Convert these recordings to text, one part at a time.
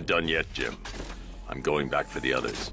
not done yet, Jim. I'm going back for the others.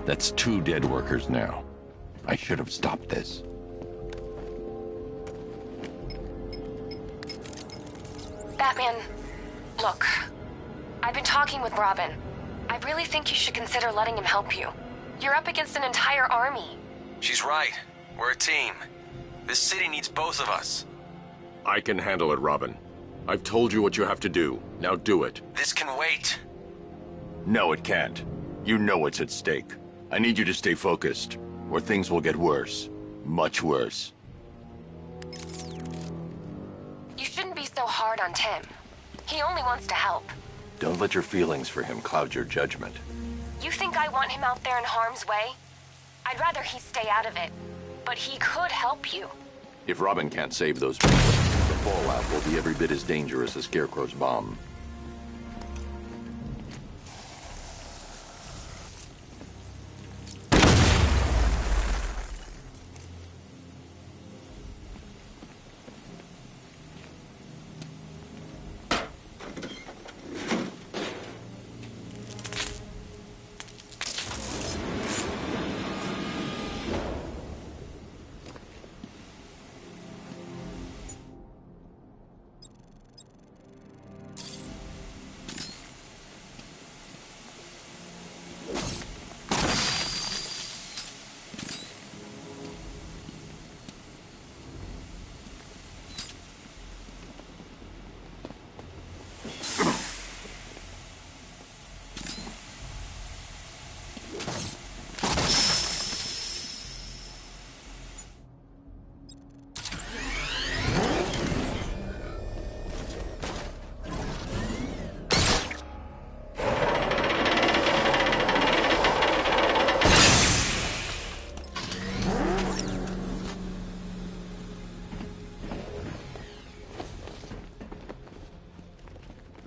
That's 2 dead workers now. I should have stopped this. Batman, look. I've been talking with Robin. I really think you should consider letting him help you. You're up against an entire army. She's right. We're a team. This city needs both of us. I can handle it, Robin. I've told you what you have to do. Now do it. This can wait. No, it can't. You know what's at stake. I need you to stay focused, or things will get worse. Much worse. You shouldn't be so hard on Tim. He only wants to help. Don't let your feelings for him cloud your judgment. You think I want him out there in harm's way? I'd rather he stay out of it. But he could help you. If Robin can't save those people, the fallout will be every bit as dangerous as Scarecrow's bomb.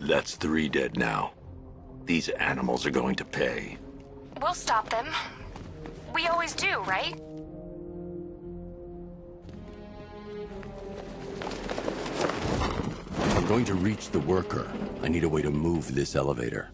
That's 3 dead now. These animals are going to pay. We'll stop them. We always do, right? I'm going to reach the worker. I need a way to move this elevator.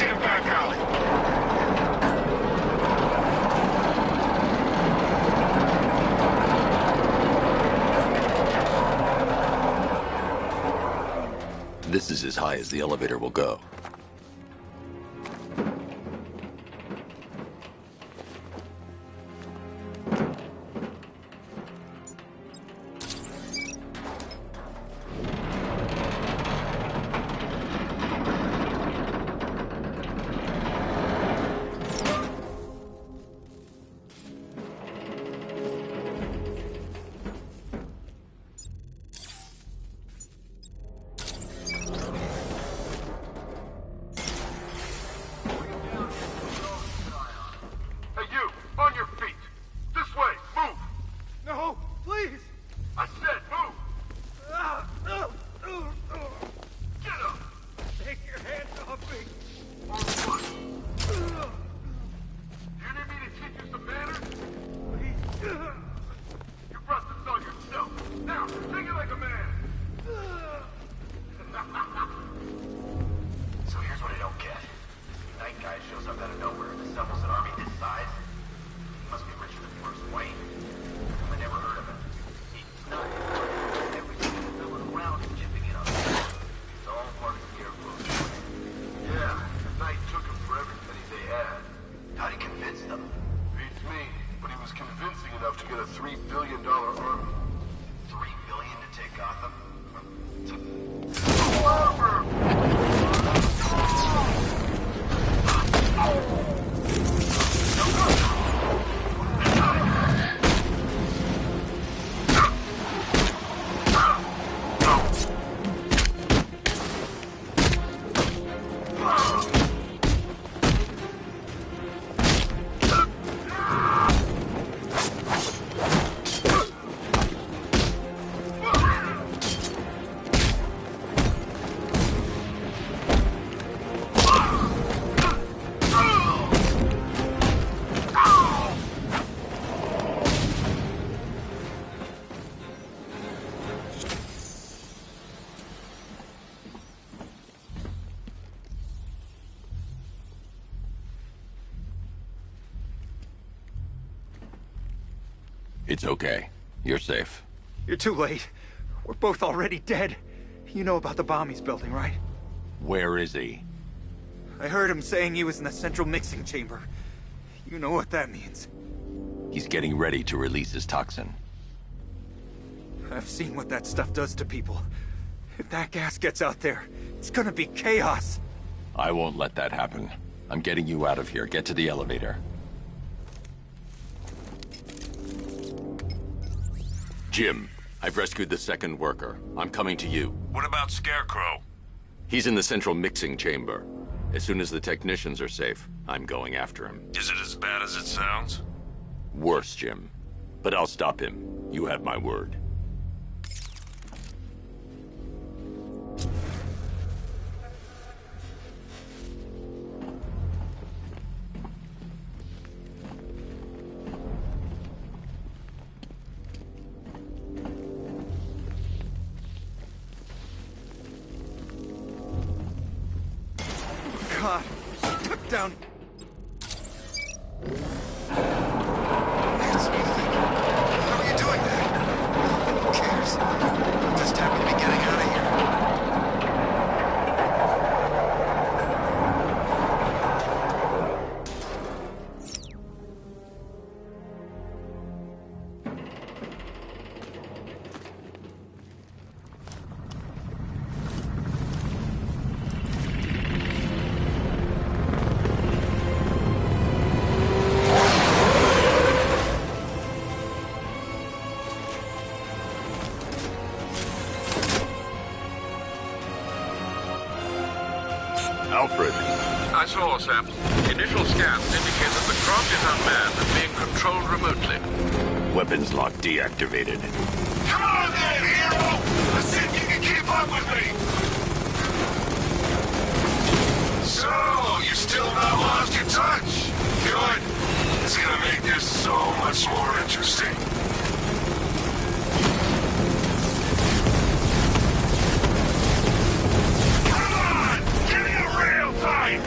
in a back alley. This is as high as the elevator will go. It's okay. You're safe. You're too late. We're both already dead. You know about the bomb he's building, right? Where is he? I heard him saying he was in the central mixing chamber. You know what that means. He's getting ready to release his toxin. I've seen what that stuff does to people. If that gas gets out there, it's gonna be chaos. I won't let that happen. I'm getting you out of here. Get to the elevator. Jim, I've rescued the second worker. I'm coming to you. What about Scarecrow? He's in the central mixing chamber. As soon as the technicians are safe, I'm going after him. Is it as bad as it sounds? Worse, Jim. But I'll stop him. You have my word. God, she took down... It's moving. How are you doing that? Who cares? I'm just happy to be getting out of here. Alfred. I saw, Sam. Initial scans indicate that the craft is unmanned and being controlled remotely. Weapons lock deactivated. Come on then, hero! Let's see if you can keep up with me! So, you still not lost your touch? Good. It's gonna make this so much more interesting. Come on! Give me a real fight!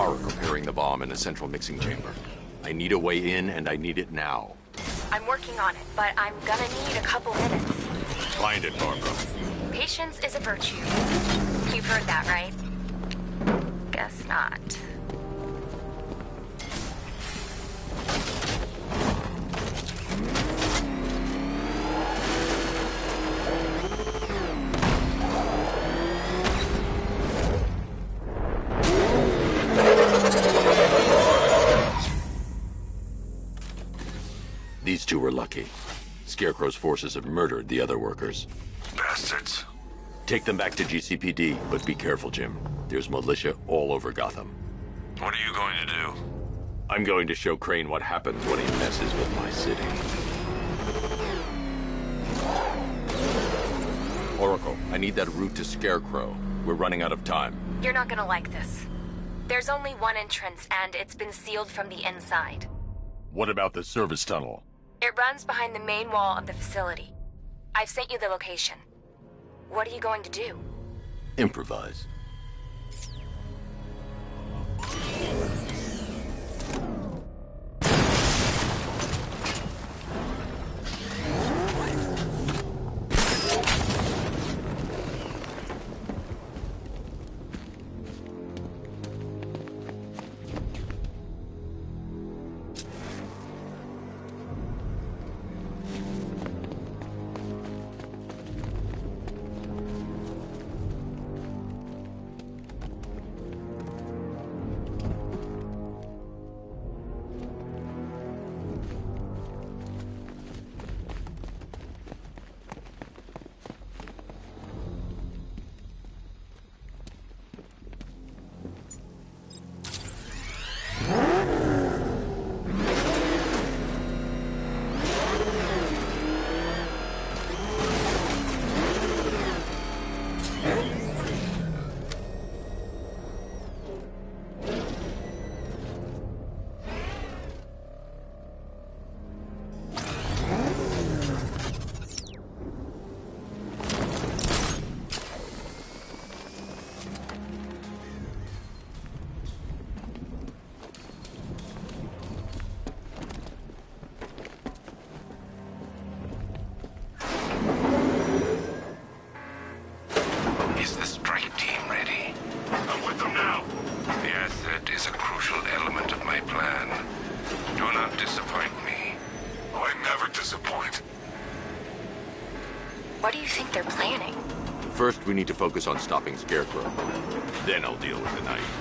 are preparing the bomb in the central mixing chamber. I need a way in, and I need it now. I'm working on it, but I'm gonna need a couple minutes. Find it, Barbara. Patience is a virtue. You've heard that, right? Guess not. These two were lucky. Scarecrow's forces have murdered the other workers. Bastards. Take them back to GCPD, but be careful, Jim. There's militia all over Gotham. What are you going to do? I'm going to show Crane what happens when he messes with my city. Oracle, I need that route to Scarecrow. We're running out of time. You're not gonna like this. There's only one entrance, and it's been sealed from the inside. What about the service tunnel? It runs behind the main wall of the facility. I've sent you the location. What are you going to do? Improvise. Is the strike team ready? I'm with them now. The asset is a crucial element of my plan. Do not disappoint me. I never disappoint. What do you think they're planning? First, we need to focus on stopping Scarecrow. Then I'll deal with the knife.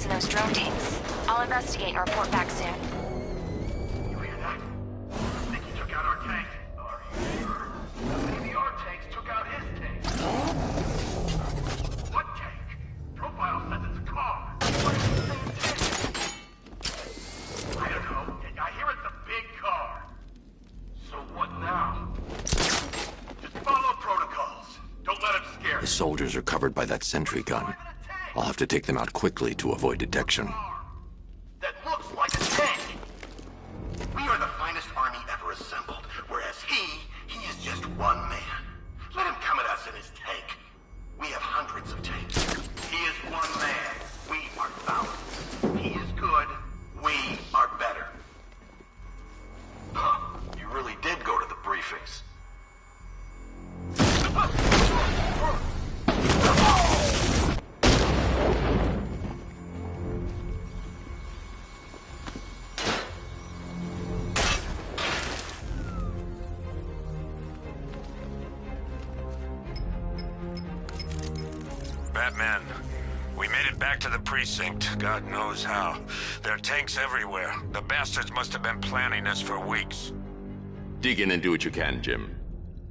In those drone tanks. I'll investigate and report back soon. You hear that? I think he took out our tank. Are you sure? Maybe our tanks took out his tank. What tank? Profile says it's a car. What is it saying tank? I don't know. I hear it's a big car. So what now? Just follow protocols. Don't let him scare you. The soldiers are covered by that sentry gun. I'll have to take them out quickly to avoid detection. That looks like a tank. We are the finest army ever assembled, whereas he is just one man. Let him come at us in his tank. We have hundreds of tanks. He is one man. We are thousands. He is good. We are better. Huh. You really did go to the briefings. Batman, we made it back to the precinct, God knows how. There are tanks everywhere. The bastards must have been planning this for weeks. Dig in and do what you can, Jim.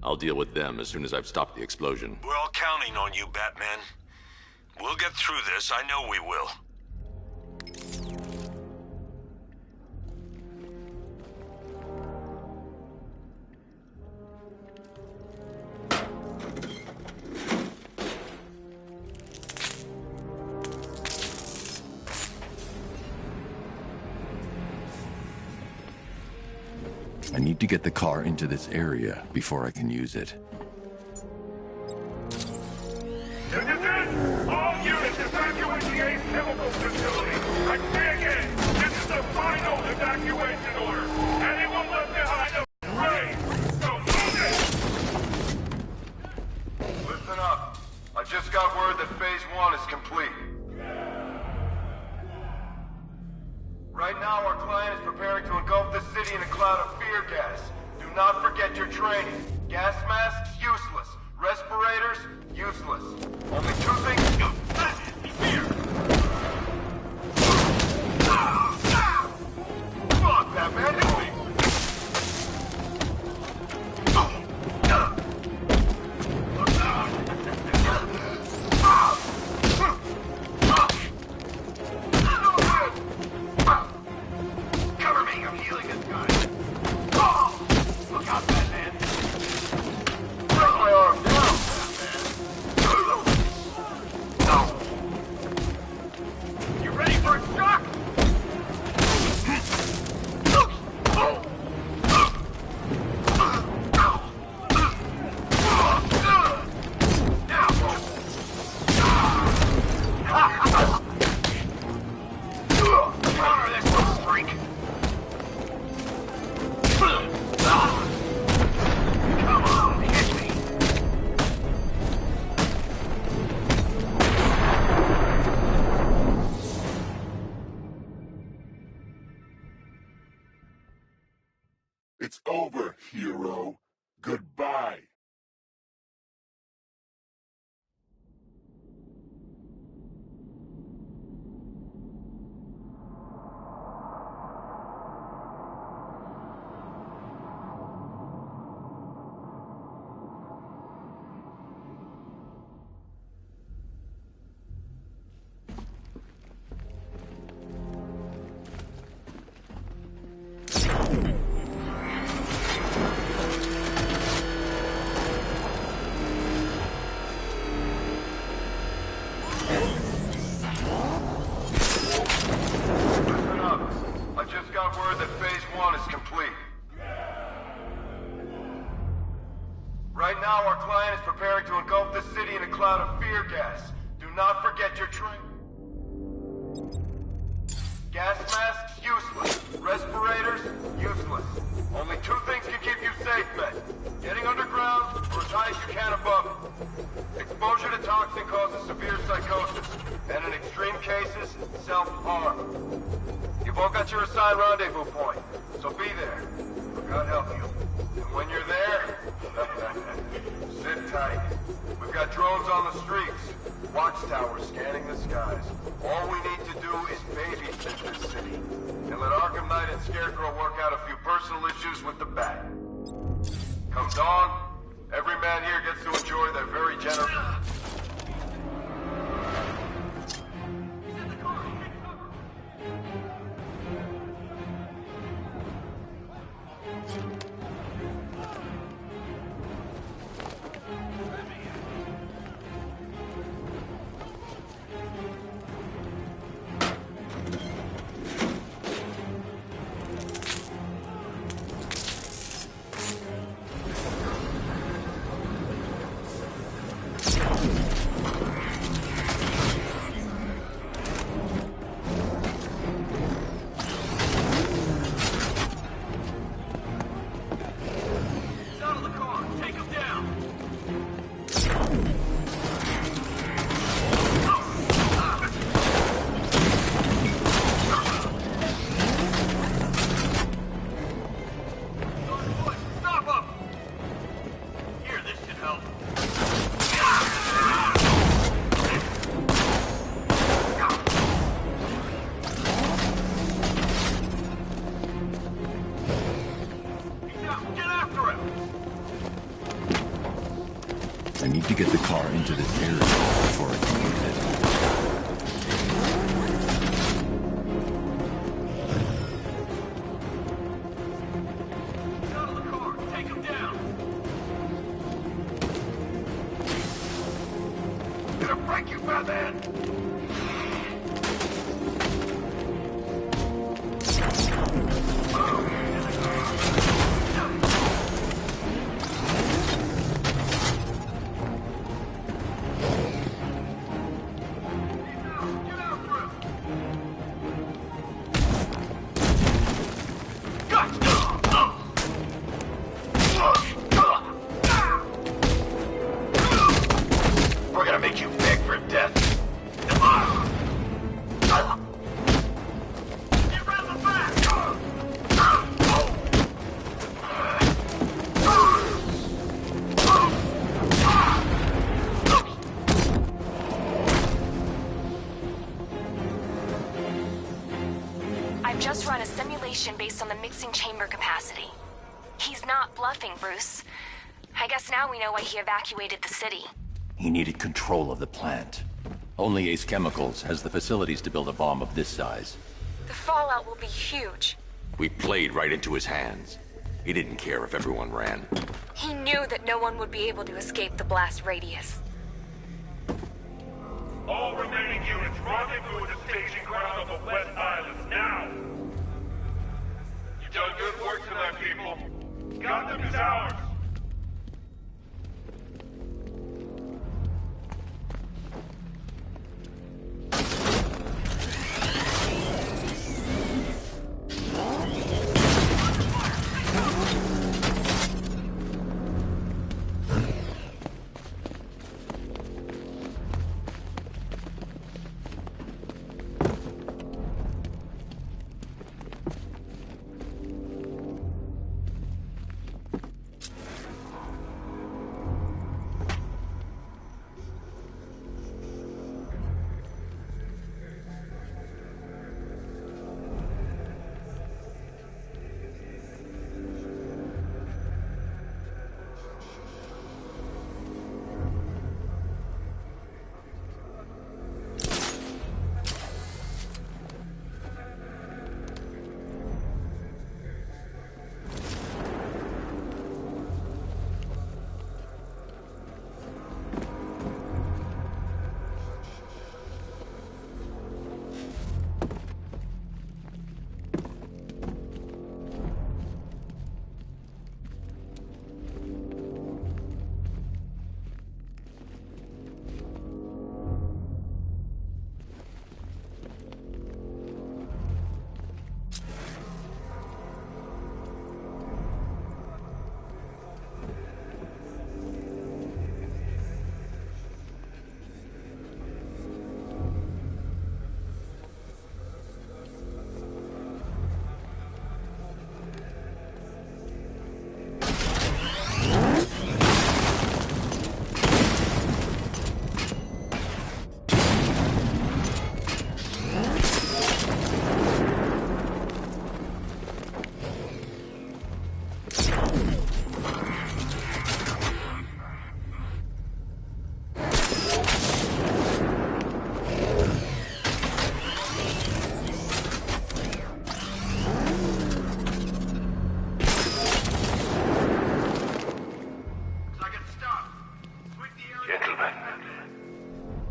I'll deal with them as soon as I've stopped the explosion. We're all counting on you, Batman. We'll get through this, I know we will. I need to get the car into this area before I can use it. Citizens, all units evacuate the Ace Chemical Facility. I say again, this is the final evacuation order. Anyone left behind a grave. So move it! Listen up. I just got word that Phase 1 is complete. Right now, our client is preparing to engulf the city in a cloud of fear gas. Do not forget your training. Gas masks, useless. Respirators, useless. Only two things... Here! Come on, Batman, help me! Cover me, I'm healing this guy. Look out, Batman. Break my arm down, Batman. You ready for a shock? Counter this little freak. Come on, hit me. It's over, hero. Goodbye. Listen up. I just got word that Phase 1 is complete. Right now, our client is preparing to engulf the city in a cloud of fear gas. Do not forget your training. Gas masks, useless. Respirators, useless. Only two things can keep you safe, men. Getting underground, or as high as you can above it. Exposure to toxin causes severe psychosis, and in extreme cases, self-harm. You've all got your assigned rendezvous point, so be there. God help you. And when you're there, sit tight. We've got drones on the streets, watchtowers scanning the skies. All we need to do is babysit this city, and let Arkham Knight and Scarecrow work out a few personal issues with the Bat. Come dawn, every man here gets to enjoy their very generous... I need to get the car into this area before I can use it. I've just run a simulation based on the mixing chamber capacity. He's not bluffing, Bruce. I guess now we know why he evacuated the city. He needed control of the plant. Only Ace Chemicals has the facilities to build a bomb of this size. The fallout will be huge. We played right into his hands. He didn't care if everyone ran. He knew that no one would be able to escape the blast radius. All remaining units, rendezvous at the staging ground on the West Island, now! You've done good work tonight, people. Gotham is ours!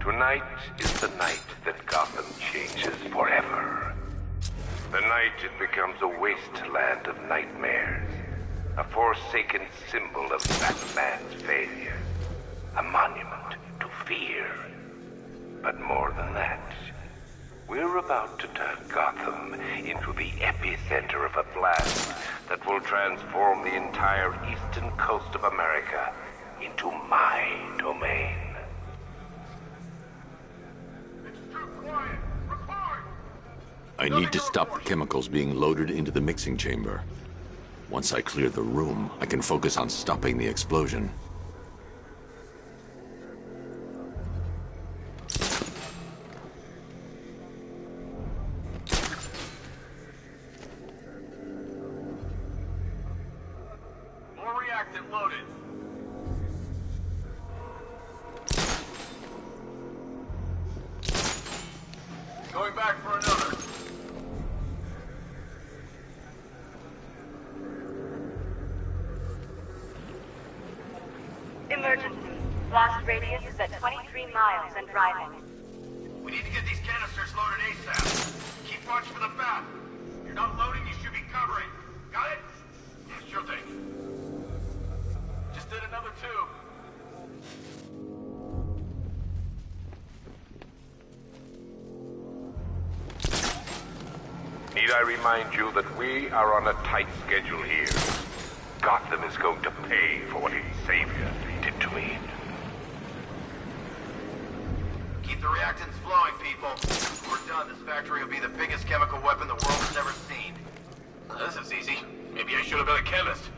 Tonight is the night that Gotham changes forever. The night it becomes a wasteland of nightmares. A forsaken symbol of Batman's failure. A monument to fear. But more than that, we're about to turn Gotham into the epicenter of a blast that will transform the entire eastern coast of America into my domain. I need to stop the chemicals being loaded into the mixing chamber. Once I clear the room, I can focus on stopping the explosion. More reactant loaded. Going back for another. Emergency. Blast radius is at 23 miles and driving. We need to get these canisters loaded ASAP. Keep watch for the bat. You're not loading, you should be covering. Got it? Yeah, sure thing. Just did another two. Need I remind you that we are on a tight schedule here? Gotham is going to pay for what its savior did to me. Keep the reactants flowing, people. When we're done, this factory will be the biggest chemical weapon the world has ever seen. This is easy. Maybe I should have been a chemist.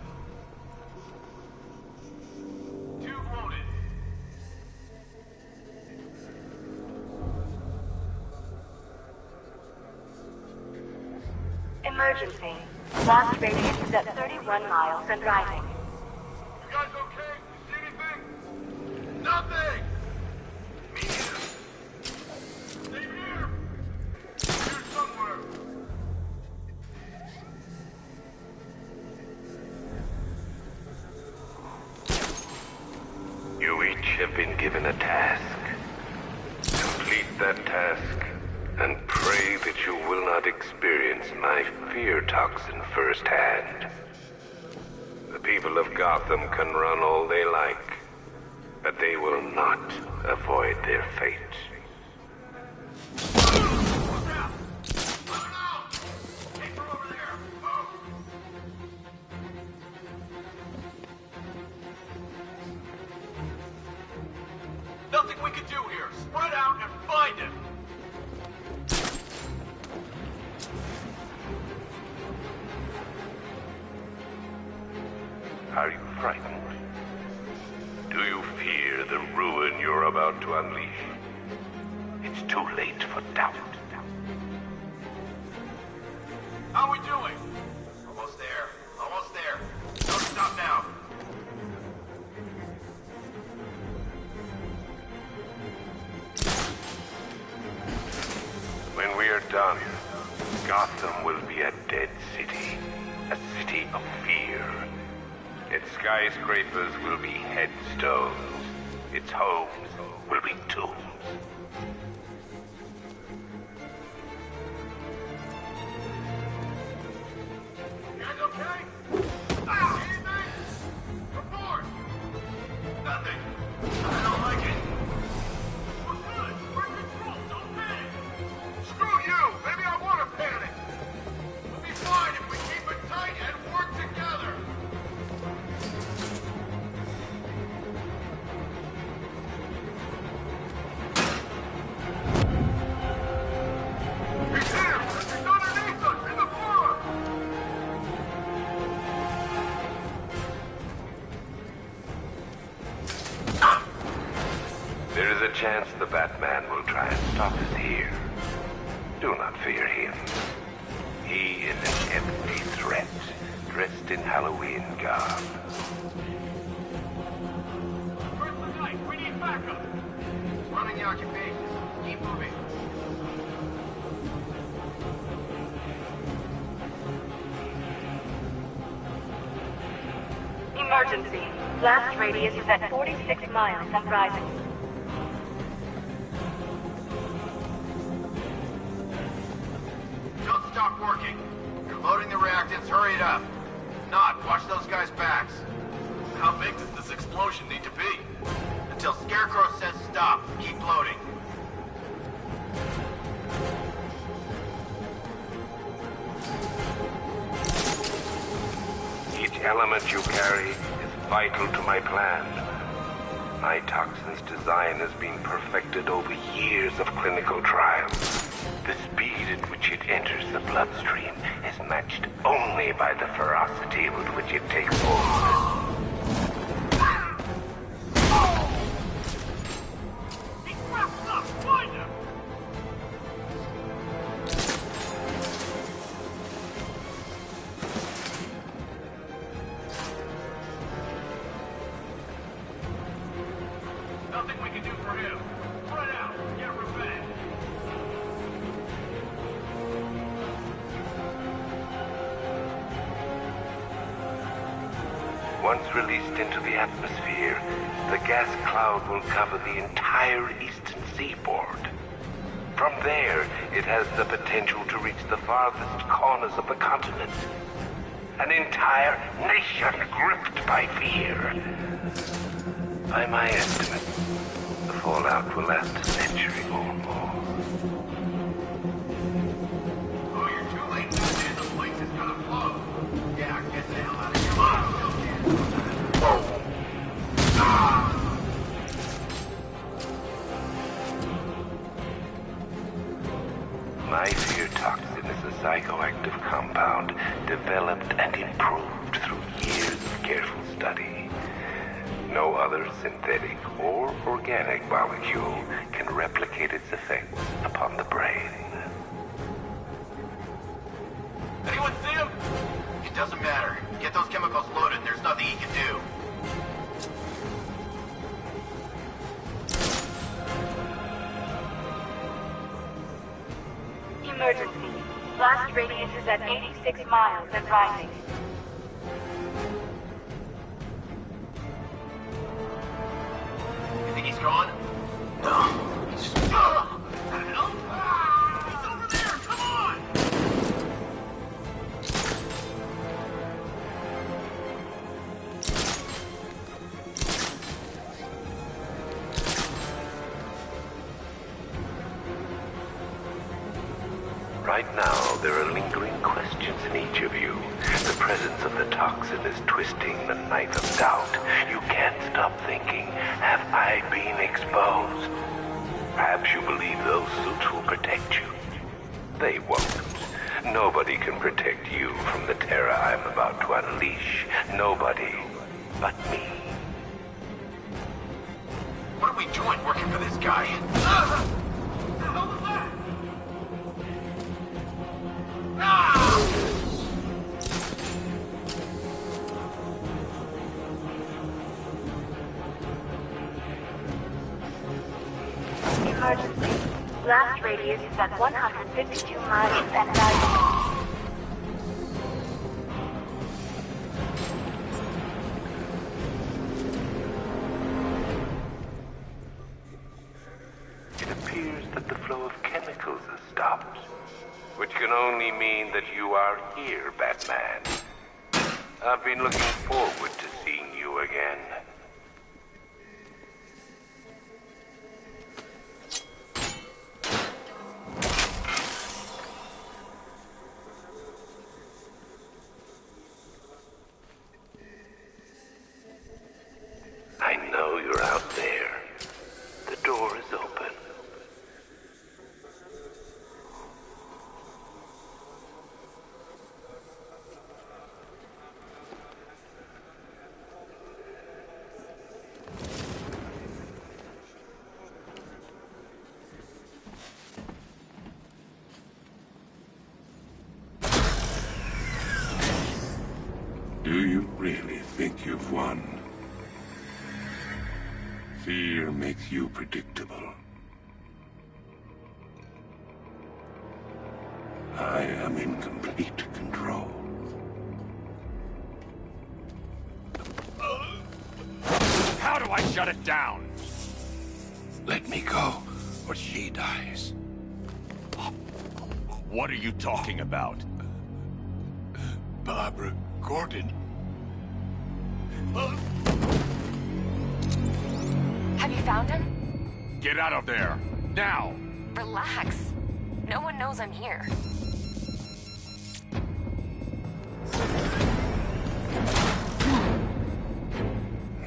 Two wounded. Emergency. Blast radius is at 31 miles and driving. You guys okay? You see anything? Nothing! Me neither. Stay here! Here somewhere. You each have been given a task. Complete that task, and pray that you will not experience my fear toxin firsthand. The people of Gotham can run all they like, but they will not avoid their fate. Nothing we can do here. Spread out and find him. Are you frightened? Do you fear the ruin you're about to unleash? It's too late for doubt. How are we doing? Almost there. Almost there. Don't stop now. When we are done, Gotham will be a dead city. A city of fear. Its skyscrapers will be headstones. Its homes will be tombs. You guys okay? Anything? Report! Nothing. I don't like it. We're good. We're in control. Don't panic. Screw you. Maybe I want to panic. We'll be fine if we keep it tight and work together. He's here! He's underneath us! In the floor! There is a chance the Batman will try and stop us here. Do not fear him. He is an empty threat, dressed in Halloween garb. Where's the knife? We need backup! Running the occupations. Keep moving. Emergency. Blast radius is at 46 miles and rising. Don't stop working. You're loading the reactants. Hurry it up. Not, watch those guys' backs. How big does this explosion need to be? Until Scarecrow says stop. Keep loading. Each element you carry is vital to my plan. My toxin's design has been perfected over years of clinical trials. The speed at which it enters the bloodstream is matched only by the ferocity with which it takes hold. He crept up! Find him! Nothing we can do for him. Spread out. Get revenge. Once released into the atmosphere, the gas cloud will cover the entire eastern seaboard. From there, it has the potential to reach the farthest corners of the continent. An entire nation gripped by fear. By my estimate, the fallout will last a century or more. Oh, you're too late, man. The place is gonna blow. Yeah, get the hell out of here. My fear toxin is a psychoactive compound developed and improved through years of careful study. No other synthetic or organic molecule can replicate its effects upon the brain. Anyone see him? It doesn't matter. Get those chemicals loaded and there's nothing he can do. Emergency. Blast radius is at 86 miles and rising. You think he's gone? No. He's just... What the hell? He's over there! Come on! Right now, there are lingering questions in each of you. The presence of the toxin is twisting the knife of doubt. You can't stop thinking, have I been exposed? Perhaps you believe those suits will protect you. They won't. Nobody can protect you from the terror I'm about to unleash. Nobody but me. What are we doing working for this guy? What the hell was that? Emergency. Blast radius is at 152 miles and rising. It appears that the flow of chemicals has stopped, which can only mean that you are here, Batman. I've been looking forward to seeing you again. I know you're out there. The door is open. Do you really think you've won? Fear makes you predictable. I am in complete control. How do I shut it down? Let me go, or she dies. What are you talking about? Barbara Gordon. Have you found him? Get out of there! Now! Relax. No one knows I'm here.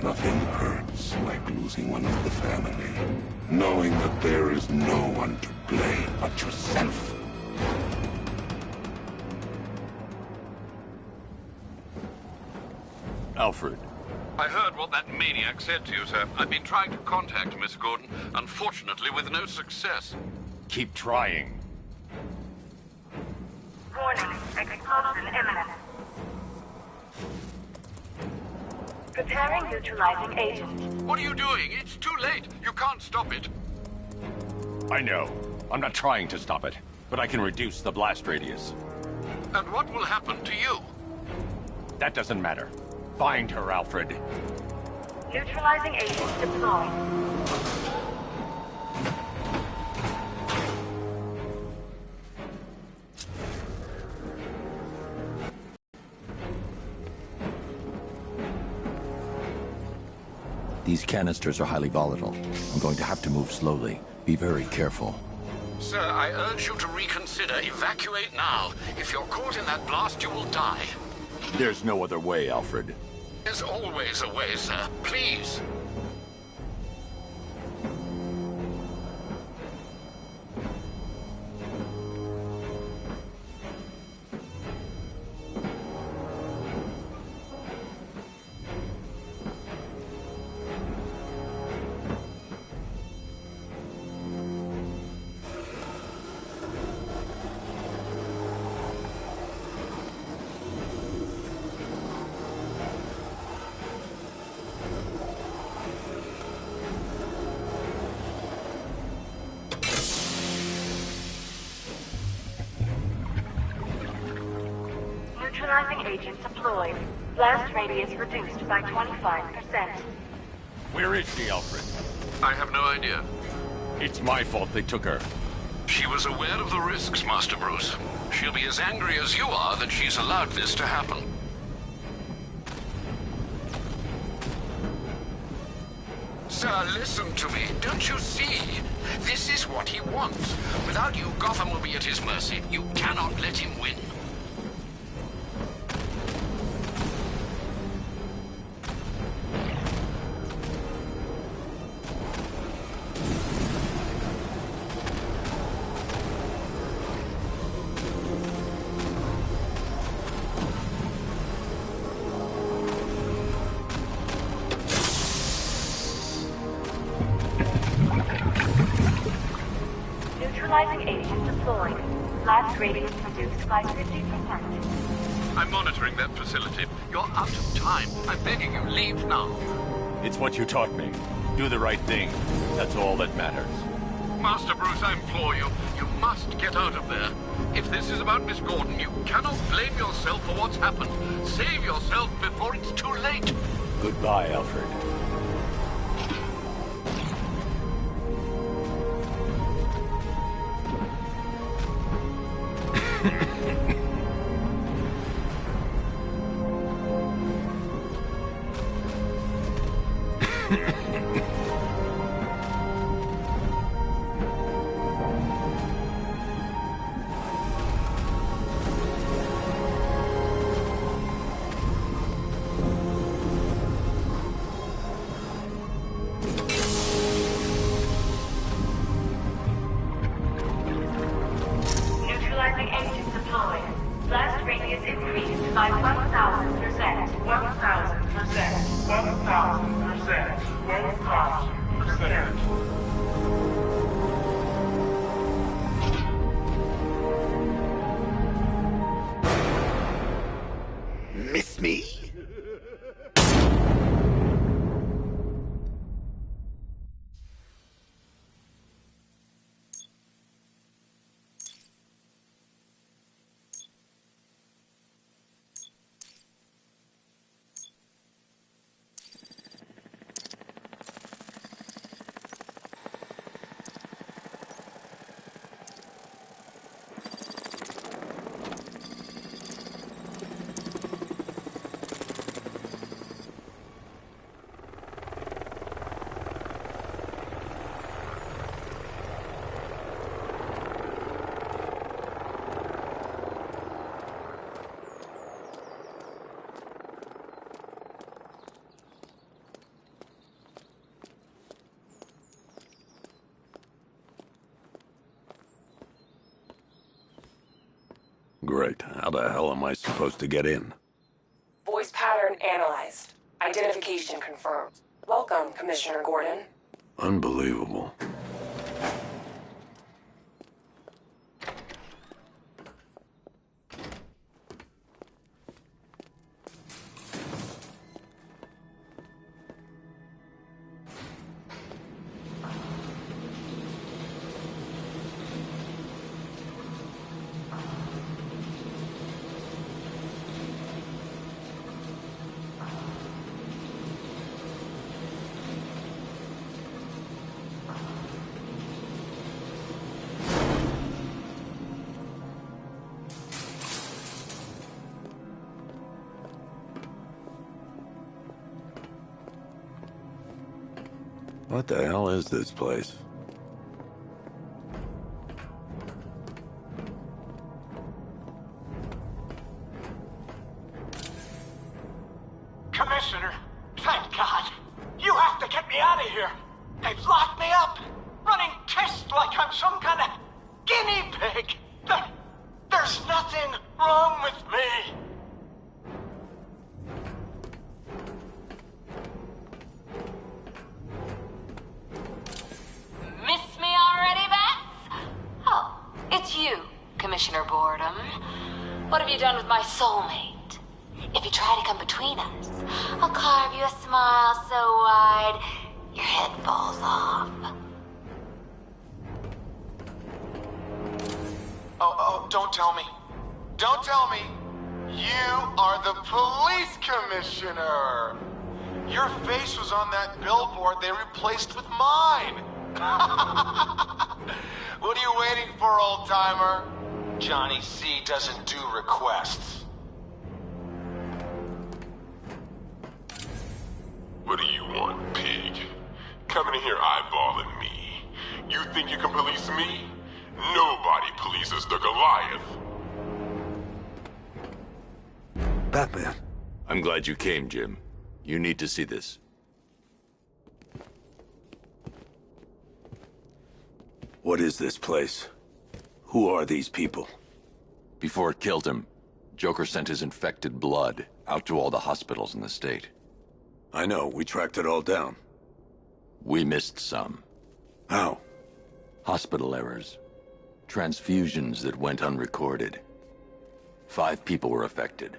Nothing hurts like losing one of the family. Knowing that there is no one to blame but yourself. Alfred. I heard what that maniac said to you, sir. I've been trying to contact Miss Gordon, unfortunately with no success. Keep trying. Warning. Explosion imminent. Preparing neutralizing agent. What are you doing? It's too late. You can't stop it. I know. I'm not trying to stop it, but I can reduce the blast radius. And what will happen to you? That doesn't matter. Find her, Alfred. Neutralizing agents deployed. These canisters are highly volatile. I'm going to have to move slowly. Be very careful. Sir, I urge you to reconsider. Evacuate now. If you're caught in that blast, you will die. There's no other way, Alfred. There's always a way, sir. Please. Neutralizing agent deployed. Blast radius reduced by 25%. Where is she, Alfred? I have no idea. It's my fault they took her. She was aware of the risks, Master Bruce. She'll be as angry as you are that she's allowed this to happen. Sir, listen to me. Don't you see? This is what he wants. Without you, Gotham will be at his mercy. You cannot let him win. Neutralizing agent deployed. Blast radius reduced by 50%. I'm monitoring that facility. You're out of time. I'm begging you, leave now. It's what you taught me. Do the right thing. That's all that matters. Master Bruce, I implore you, you must get out of there. If this is about Miss Gordon, you cannot blame yourself for what's happened. Save yourself before it's too late. Goodbye, Alfred. Neutralizing agent deployed. Blast radius increased by 1,000%. 1,000%. 1,000%. 1,000%. Miss me? Great. How the hell am I supposed to get in? Voice pattern analyzed. Identification confirmed. Welcome, Commissioner Gordon. Unbelievable. What the hell is this place? Commissioner, thank God. You have to get me out of here. They've locked me up, running tests like I'm some kind of guinea pig. There's nothing wrong with me. Miss me already, Bats? Oh, it's you, Commissioner Boredom. What have you done with my soulmate? If you try to come between us, I'll carve you a smile so wide, your head falls off. Oh, don't tell me. Don't tell me. You are the police commissioner. Your face was on that billboard they replaced with mine. What are you waiting for, old-timer? Johnny C doesn't do requests. What do you want, pig? Coming in here eyeballing me. You think you can police me? Nobody polices the Goliath. Batman. I'm glad you came, Jim. You need to see this. What is this place? Who are these people? Before it killed him, Joker sent his infected blood out to all the hospitals in the state. I know, we tracked it all down. We missed some. How? Hospital errors. Transfusions that went unrecorded. 5 people were affected.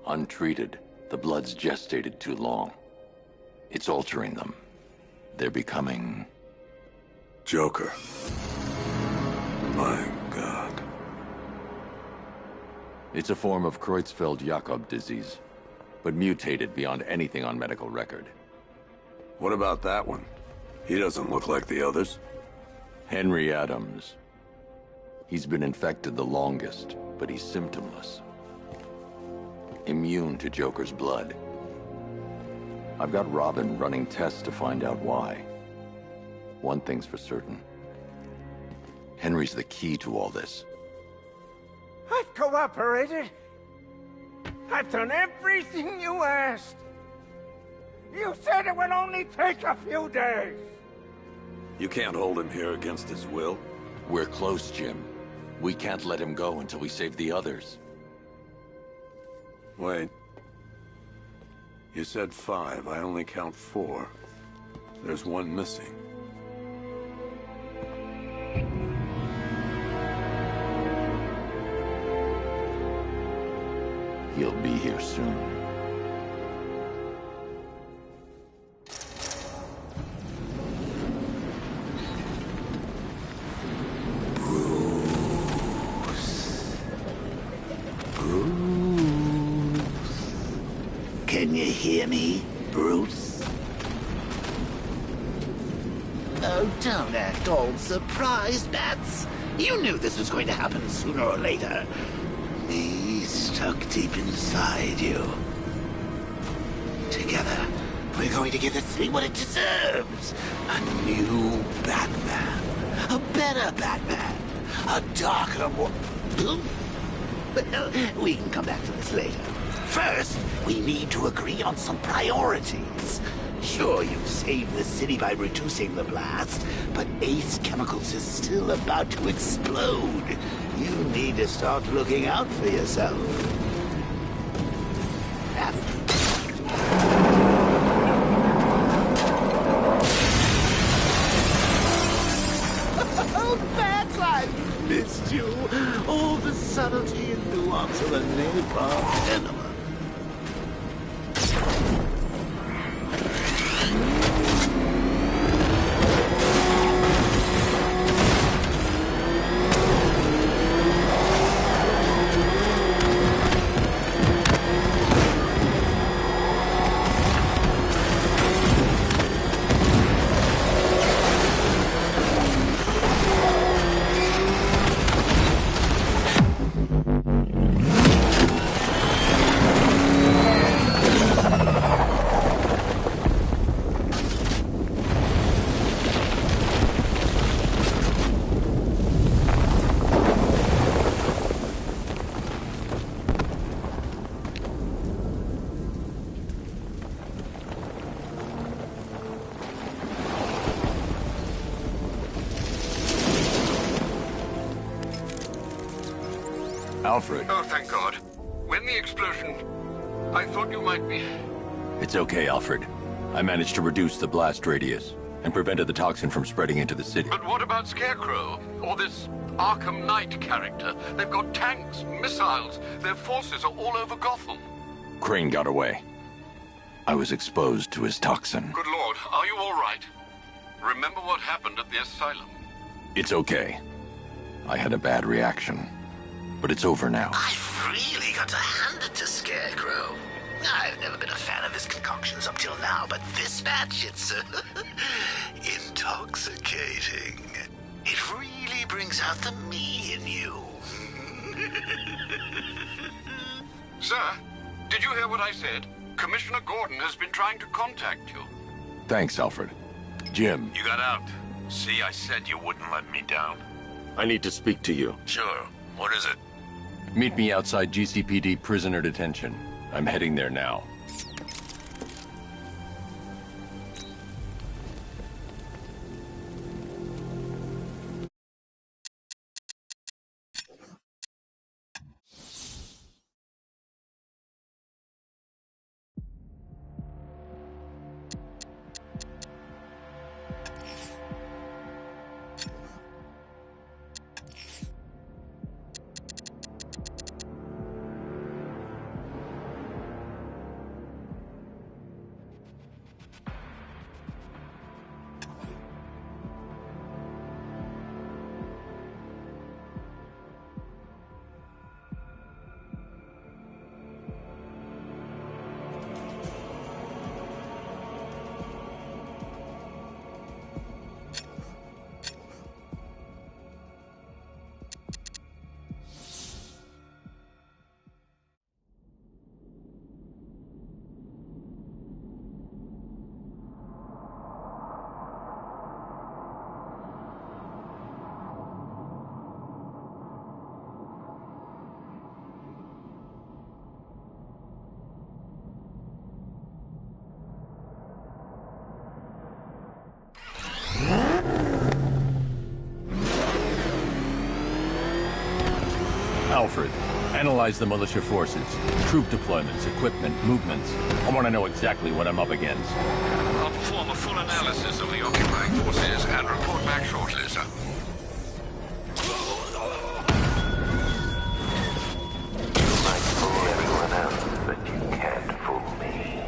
Untreated, the blood's gestated too long. It's altering them. They're becoming... Joker. My God. It's a form of Creutzfeldt-Jakob disease, but mutated beyond anything on medical record. What about that one? He doesn't look like the others. Henry Adams. He's been infected the longest, but he's symptomless. Immune to Joker's blood. I've got Robin running tests to find out why. One thing's for certain. Henry's the key to all this. I've cooperated. I've done everything you asked. You said it would only take a few days. You can't hold him here against his will. We're close, Jim. We can't let him go until we save the others. Wait. You said 5. I only count 4. There's one missing. He'll be here soon. Can you hear me, Bruce? Oh, don't act all surprised, Bats. You knew this was going to happen sooner or later. Me stuck deep inside you. Together, we're going to give the city what it deserves. A new Batman. A better Batman. A darker, more... Well, we can come back to this later. First, we need to agree on some priorities. Sure, you've saved the city by reducing the blast, but Ace Chemicals is still about to explode. You need to start looking out for yourself. Oh, Bats, I've missed you. All the subtlety and nuance of a napalm enema. Alfred. Oh, thank God. When the explosion... I thought you might be... It's okay, Alfred. I managed to reduce the blast radius and prevented the toxin from spreading into the city. But what about Scarecrow? Or this Arkham Knight character? They've got tanks, missiles. Their forces are all over Gotham. Crane got away. I was exposed to his toxin. Good Lord, are you all right? Remember what happened at the asylum? It's okay. I had a bad reaction. But it's over now. I've really got to hand it to Scarecrow. I've never been a fan of his concoctions up till now, but this batch, it's intoxicating. It really brings out the me in you. Sir, did you hear what I said? Commissioner Gordon has been trying to contact you. Thanks, Alfred. Jim. You got out. See, I said you wouldn't let me down. I need to speak to you. Sure. What is it? Meet me outside GCPD prisoner detention. I'm heading there now. Alfred, analyze the militia forces, troop deployments, equipment, movements. I want to know exactly what I'm up against. I'll perform a full analysis of the occupying forces and report back shortly, sir. You might fool everyone else, but you can't fool me.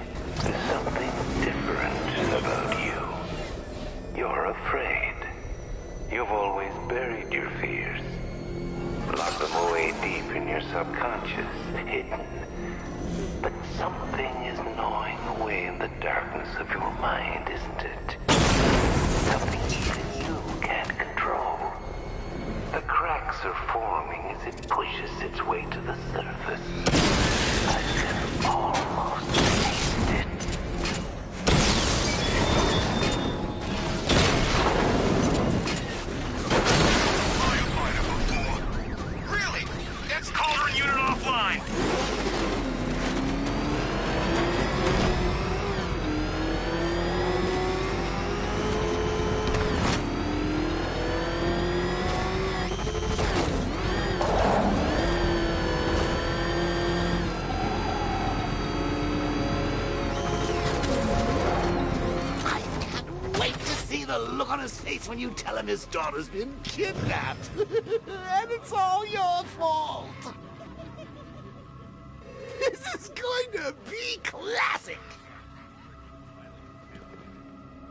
There's something different about you. You're afraid. You've always buried your fears. Lock them away deep in your subconscious, hidden. But something is gnawing away in the darkness of your mind, isn't it? Something even you can't control. The cracks are forming as it pushes its way to the surface. I can almost taste it. Cauldron unit offline! I can't wait to see the look on his face when you tell him his daughter's been kidnapped. And it's all your fault. This is going to be classic.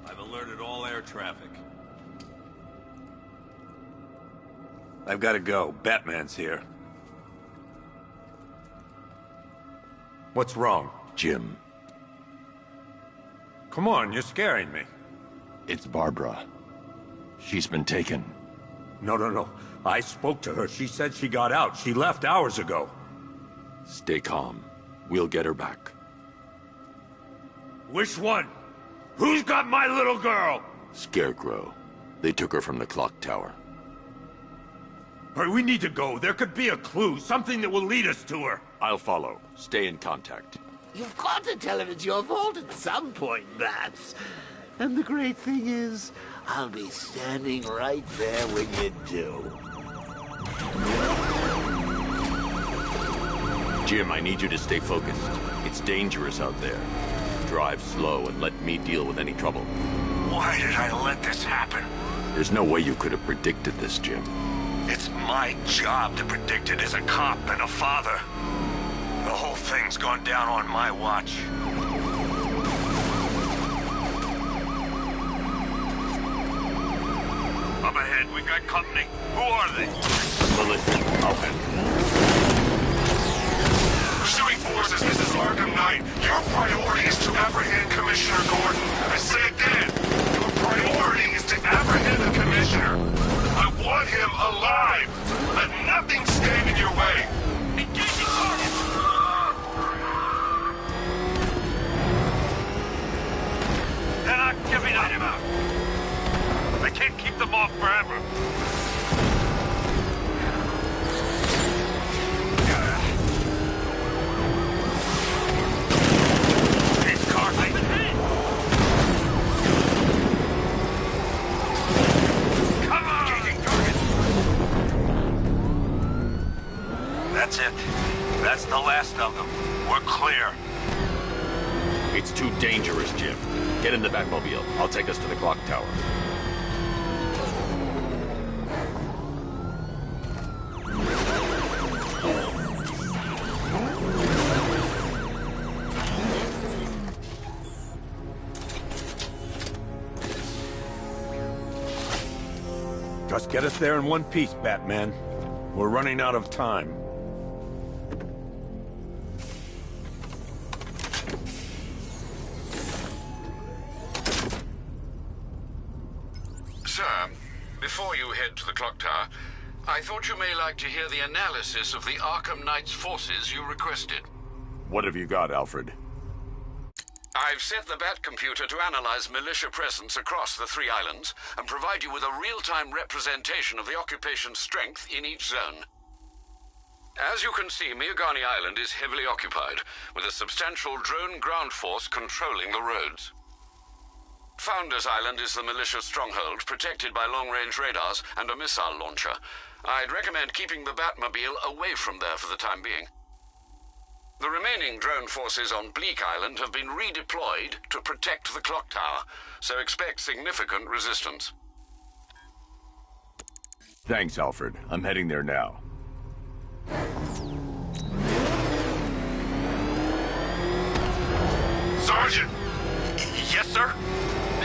I've alerted all air traffic. I've got to go. Batman's here. What's wrong? Jim. Come on, you're scaring me. It's Barbara. She's been taken. No. I spoke to her. She said she got out. She left hours ago. Stay calm. We'll get her back. Which one? Who's got my little girl? Scarecrow. They took her from the clock tower. All right, we need to go. There could be a clue, something that will lead us to her. I'll follow. Stay in contact. You've got to tell him it's your fault at some point, Bats. And the great thing is, I'll be standing right there when you do. Jim, I need you to stay focused. It's dangerous out there. Drive slow and let me deal with any trouble. Why did I let this happen? There's no way you could have predicted this, Jim. It's my job to predict it as a cop and a father. The whole thing's gone down on my watch. Up ahead, we got company. Who are they? Militia. I'll handle Pursuing forces, this is ARKHAM Knight. Your priority is to apprehend Commissioner Gordon. I say again, your priority is to apprehend the Commissioner. I want him alive. Let nothing stand in your way. Engaging target. They're not giving up. I can't keep them off forever. That's it. That's the last of them. We're clear. It's too dangerous, Jim. Get in the Batmobile. I'll take us to the clock tower. Just get us there in one piece, Batman. We're running out of time. Sir, before you head to the clock tower, I thought you may like to hear the analysis of the ARKHAM Knight's forces you requested. What have you got, Alfred? I've set the Bat computer to analyze militia presence across the 3 islands and provide you with a real-time representation of the occupation's strength in each zone. As you can see, Miagani Island is heavily occupied, with a substantial drone ground force controlling the roads. Founders Island is the militia stronghold, protected by long-range radars and a missile launcher. I'd recommend keeping the Batmobile away from there for the time being. The remaining drone forces on Bleak Island have been redeployed to protect the clock tower, so expect significant resistance. Thanks, Alfred. I'm heading there now. Sergeant! Yes, sir?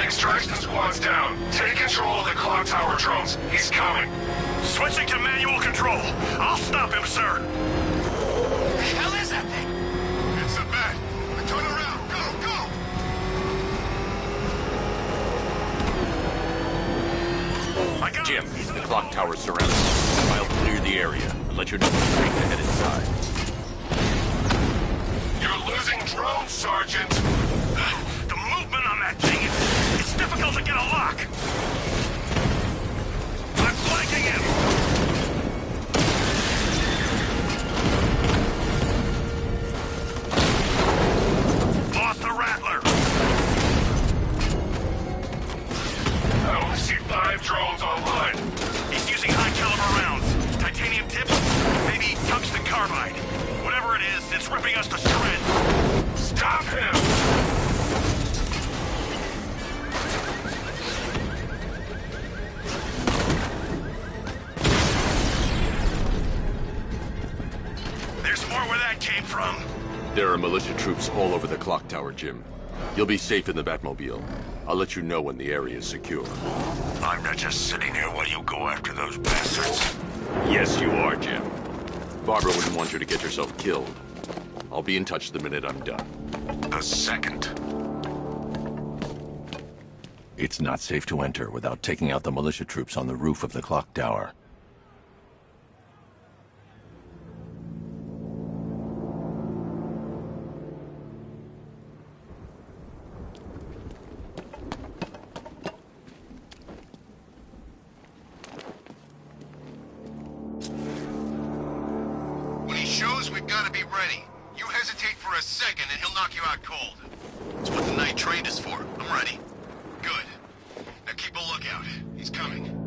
Extraction squad's down. Take control of the clock tower drones. He's coming. Switching to manual control. I'll stop him, sir. The hell is that thing? It's a bat. Turn around. Go, go! Jim, the clock tower's surrounded. I'll clear the area and let you know when to head inside. You're losing drones, Sergeant. The movement on that thing, it's difficult to get a lock. I'm flanking him. Lost the Rattler. I only see 5 drones online. He's using high-caliber rounds. Titanium tips, maybe tungsten carbide. Whatever it is, it's ripping us to shreds. Stop him! There's more where that came from. There are militia troops all over the clock tower, Jim. You'll be safe in the Batmobile. I'll let you know when the area is secure. I'm not just sitting here while you go after those bastards. Yes, you are, Jim. Barbara wouldn't want you to get yourself killed. I'll be in touch the minute I'm done. The second. It's not safe to enter without taking out the militia troops on the roof of the clock tower. When he shows, we've got to be ready. You hesitate for a second and he'll knock you out cold. It's what the Knight trained us for. I'm ready. Good. Now keep a lookout. He's coming.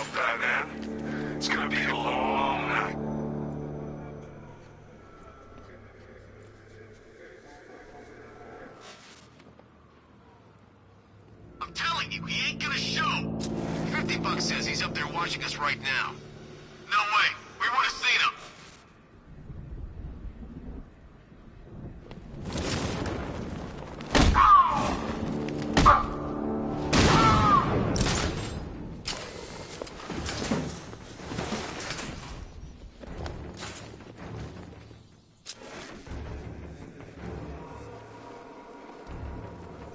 yourself, Batman. It's gonna be a long night. I'm telling you, he ain't gonna show. $50 says he's up there watching us right now. No way. We would have seen him.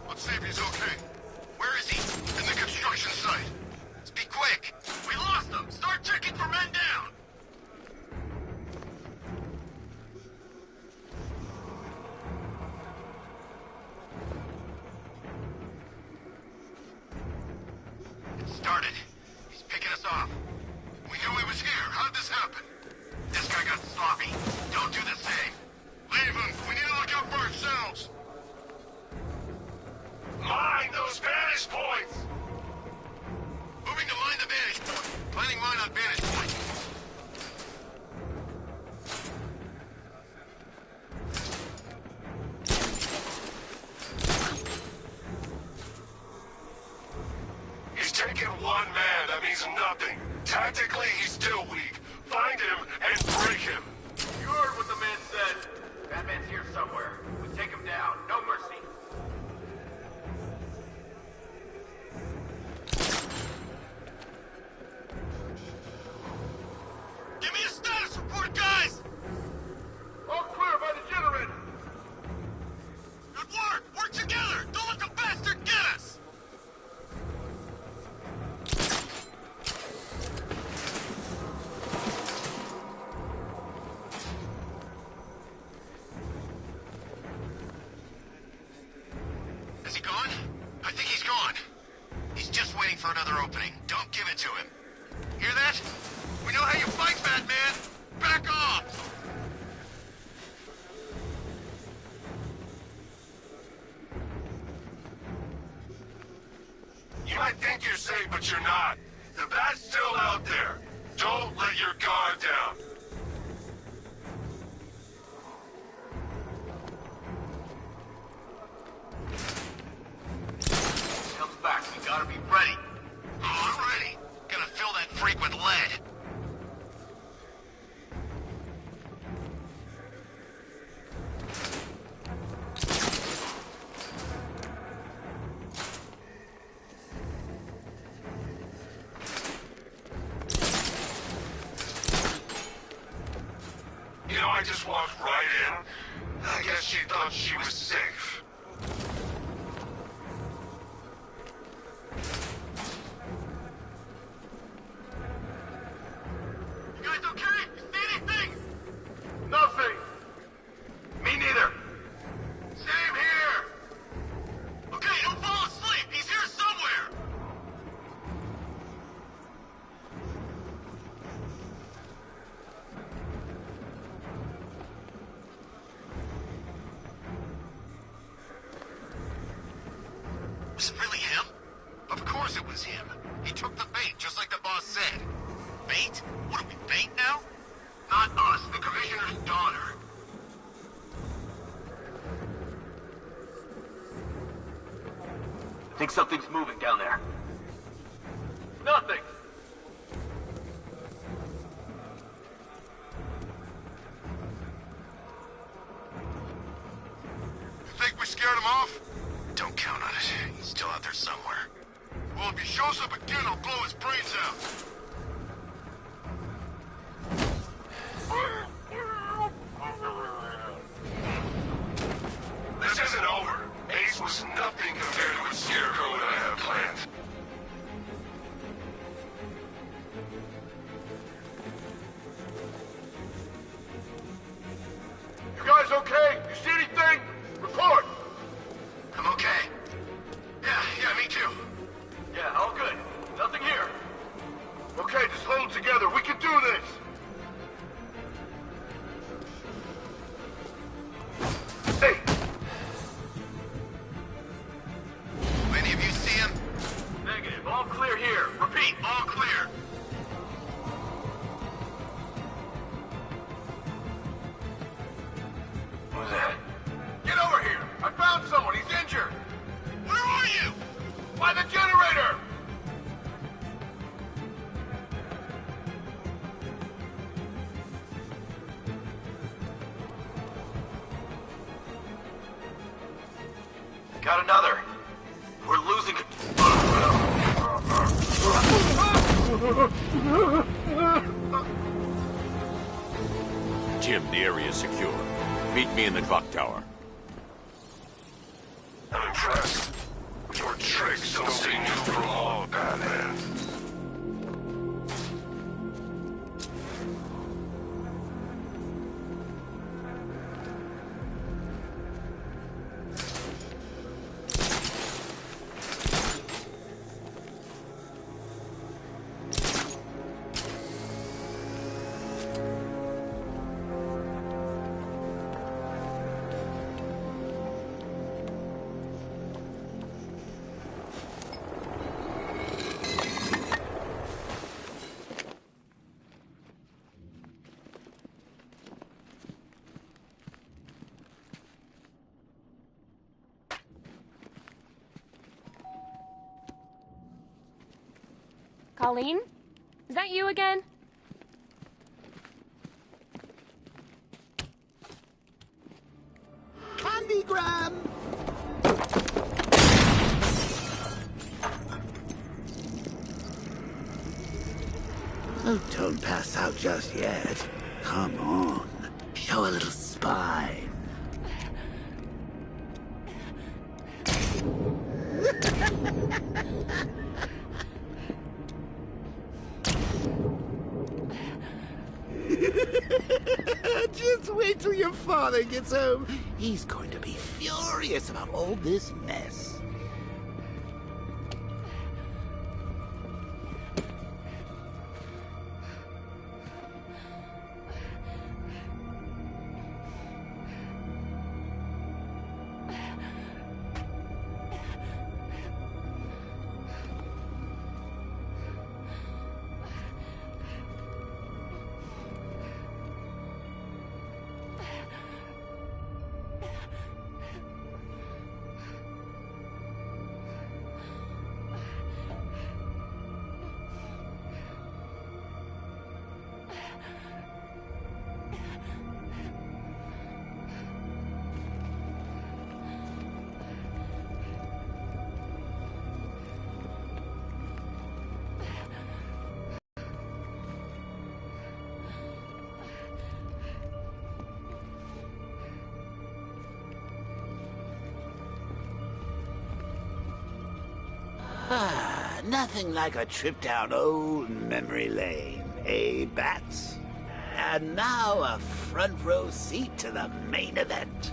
Let's see if he's okay. Where is he? In the construction site. Let's be quick. We lost him. Start checking for men down. It started. He's picking us off. We knew he was here. How'd this happen? This guy got sloppy. Don't do the same. Leave him. We need to look out for ourselves. Mine those vantage points! Moving to mine the vantage point. Planning mine on vantage point. He's taken one man, that means nothing. Tactically, he's still weak. Find him and break him. You heard what the man said. Batman's here somewhere. We take him down. No mercy. Give me a status report, guys! All clear by the generator. Good work! Work together! Don't let the bastard get us! Is he gone? I think he's gone. He's just waiting for another opening. Don't give it to him. Hear that? We know how you fight, Batman! Back off! You might think you're safe, but you're not. The Bat's still out there. Don't let your guard down. Comes back. We gotta be ready. Oh, I'm ready. Gonna fill that freak with lead. You know, I just walked right in. I guess she thought she was safe. You guys okay? You see anything? Nothing. Me neither. Same here. Okay, don't fall asleep. He's here somewhere. Was it really him? Of course it was him. He took the bait, just like the boss said. Bait? What are we, bait now? Not us, the Commissioner's daughter. Think something's moving down there. Nothing. You think we scared him off? Don't count on it. He's still out there somewhere. Well, if he shows up again, I'll blow his brains out. This isn't over. Ace was nothing compared to what Scarecrow and I have planned. You guys okay? You see anything? Report! I'm okay. Yeah, me too. Yeah, all good. Nothing here. Okay, just hold together. We can do this! Hey! Any of you see him? Negative. All clear here. Repeat, all clear. Got another. We're losing it. Jim, the area is secure. Meet me in the clock tower. I'm impressed. Your tricks don't seem new for all, Batman. Colleen? Is that you again? Candygram! Oh, don't pass out just yet. Come on. Show a little spine. Just wait till your father gets home. He's going to be furious about all this mess. Nothing like a trip down old memory lane, eh, Bats? And now a front row seat to the main event.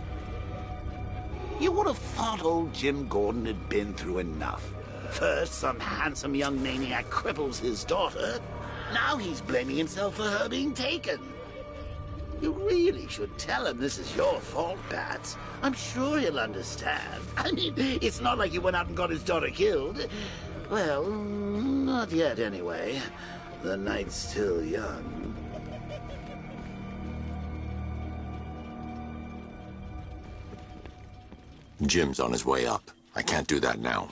You would have thought old Jim Gordon had been through enough. First, some handsome young maniac cripples his daughter. Now he's blaming himself for her being taken. You really should tell him this is your fault, Bats. I'm sure he'll understand. I mean, it's not like you went out and got his daughter killed. Well, not yet anyway. The night's still young. Jim's on his way up. I can't do that now.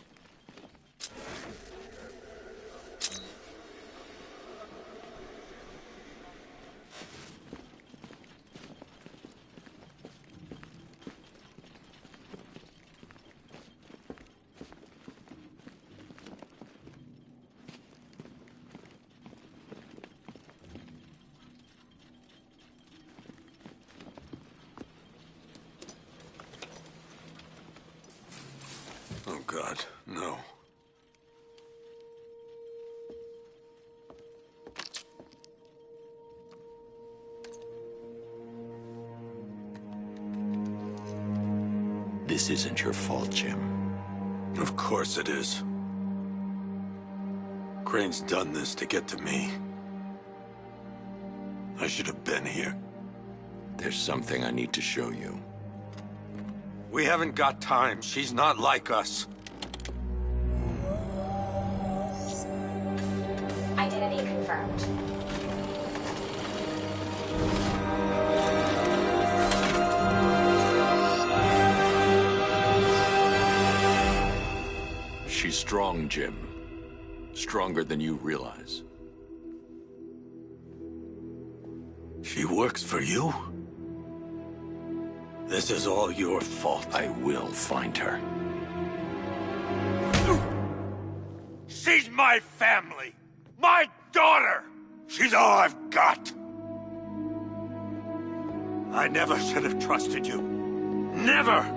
Oh, God, no. This isn't your fault, Jim. Of course it is. Crane's done this to get to me. I should have been here. There's something I need to show you. We haven't got time. She's not like us. Identity confirmed. She's strong, Jim. Stronger than you realize. She works for you? This is all your fault. I will find her. my family! My daughter! She's all I've got! I never should have trusted you. Never!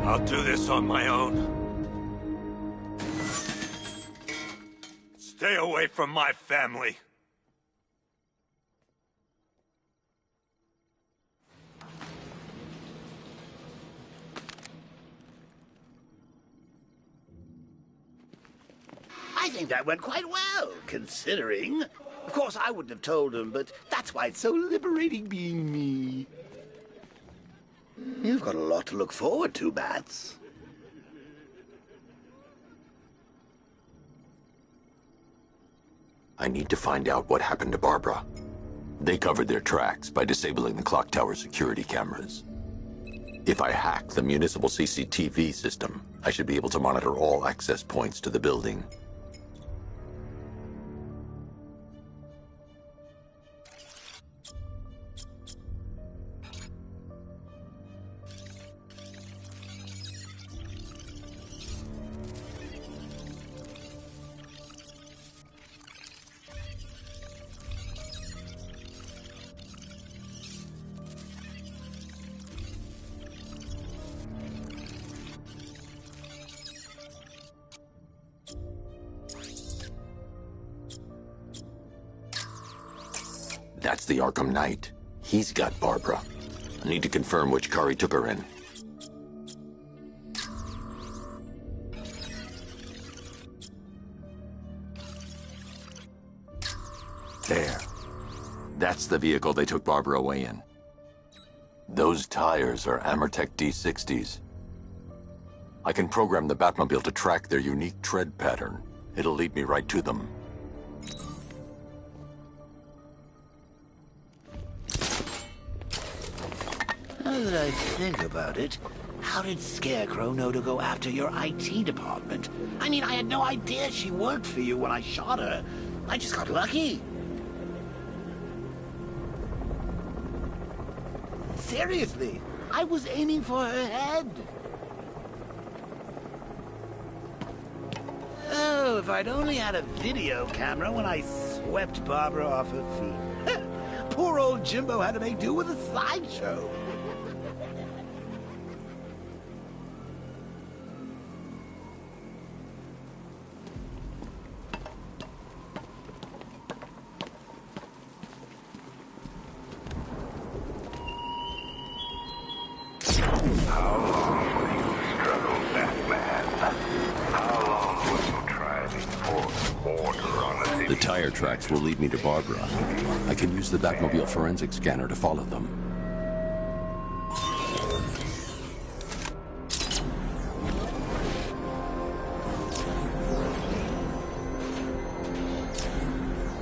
I'll do this on my own. Stay away from my family. I think that went quite well, considering. Of course, I wouldn't have told him, but that's why it's so liberating being me. You've got a lot to look forward to, Bats. I need to find out what happened to Barbara. They covered their tracks by disabling the clock tower security cameras. If I hack the municipal CCTV system, I should be able to monitor all access points to the building. That's the Arkham Knight. He's got Barbara. I need to confirm which car he took her in. There. That's the vehicle they took Barbara away in. Those tires are Amertech D60s. I can program the Batmobile to track their unique tread pattern. It'll lead me right to them. Now that I think about it, how did Scarecrow know to go after your IT department? I mean, I had no idea she worked for you when I shot her. I just got lucky. Seriously, I was aiming for her head. Oh, if I'd only had a video camera when I swept Barbara off her feet. Poor old Jimbo had to make do with a slideshow. How long will you struggle, Batman? How long will you try to enforce order on a city? The tire tracks will lead me to Barbara. I can use the Batmobile forensic scanner to follow them.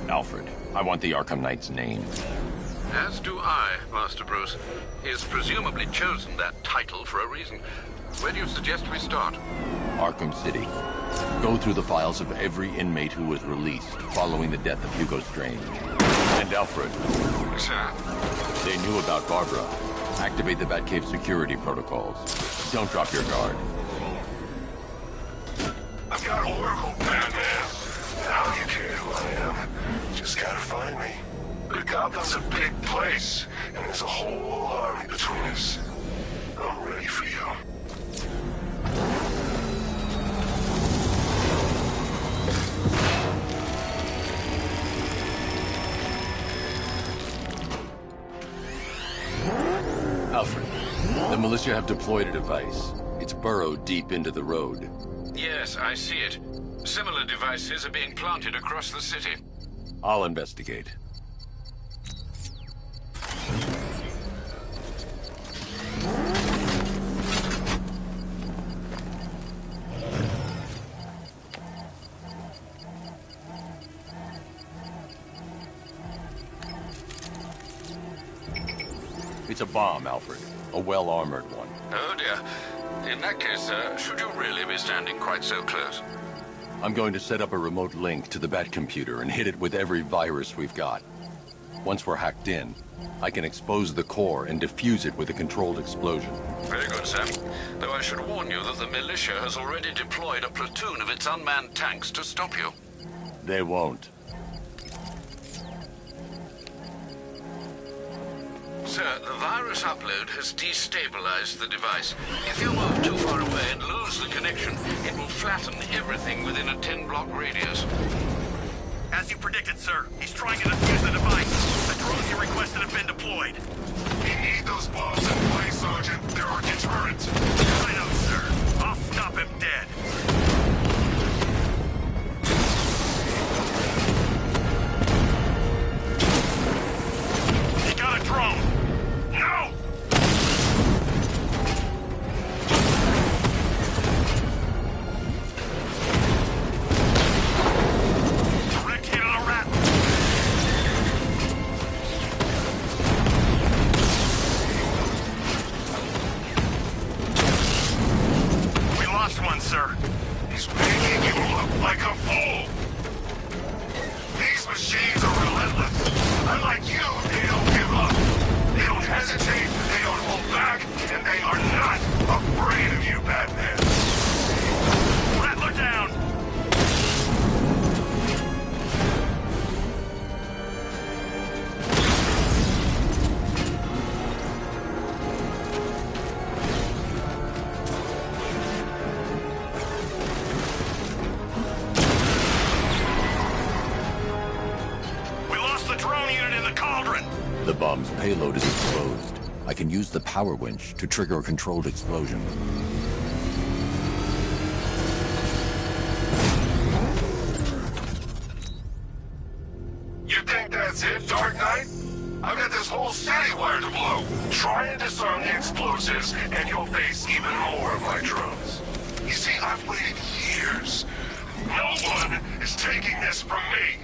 Alfred, I want the Arkham Knight's name. As do I, Master Bruce. He's presumably chosen that title for a reason. Where do you suggest we start? Arkham City. Go through the files of every inmate who was released following the death of Hugo Strange. And Alfred. Sir. They knew about Barbara. Activate the Batcave security protocols. Don't drop your guard. I've got Oracle, Batman. How do you care who I am? Just gotta find me. But Gotham's a big place, and there's a whole army between us. I'm ready for you. Alfred, the militia have deployed a device. It's burrowed deep into the road. Yes, I see it. Similar devices are being planted across the city. I'll investigate. It's a bomb, Alfred. A well-armored one. Oh dear. In that case, should you really be standing quite so close? I'm going to set up a remote link to the Bat computer and hit it with every virus we've got. Once we're hacked in, I can expose the core and defuse it with a controlled explosion. Very good, Sam. Though I should warn you that the militia has already deployed a platoon of its unmanned tanks to stop you. They won't. Sir, the virus upload has destabilized the device. If you move too far away and lose the connection, it will flatten everything within a 10-block radius. As you predicted, sir, he's trying to defuse the device. The drones you requested have been deployed. We need those bombs in play, Sergeant. They're our deterrent. I know, sir. I'll stop him dead. He got a drone. No! Direct hit on a rat. We lost one, sir. He's making you look like a fool. These machines are relentless. Unlike you, they don't give up. They don't hesitate, they don't hold back, and they are not afraid of you, Batman. Rattler down. We lost the drone unit in the cauldron. The bomb's payload is exposed. I can use the power winch to trigger a controlled explosion. You think that's it, Dark Knight? I've got this whole city wired to blow. Try and disarm the explosives, and you'll face even more of my drones. You see, I've waited years. No one is taking this from me.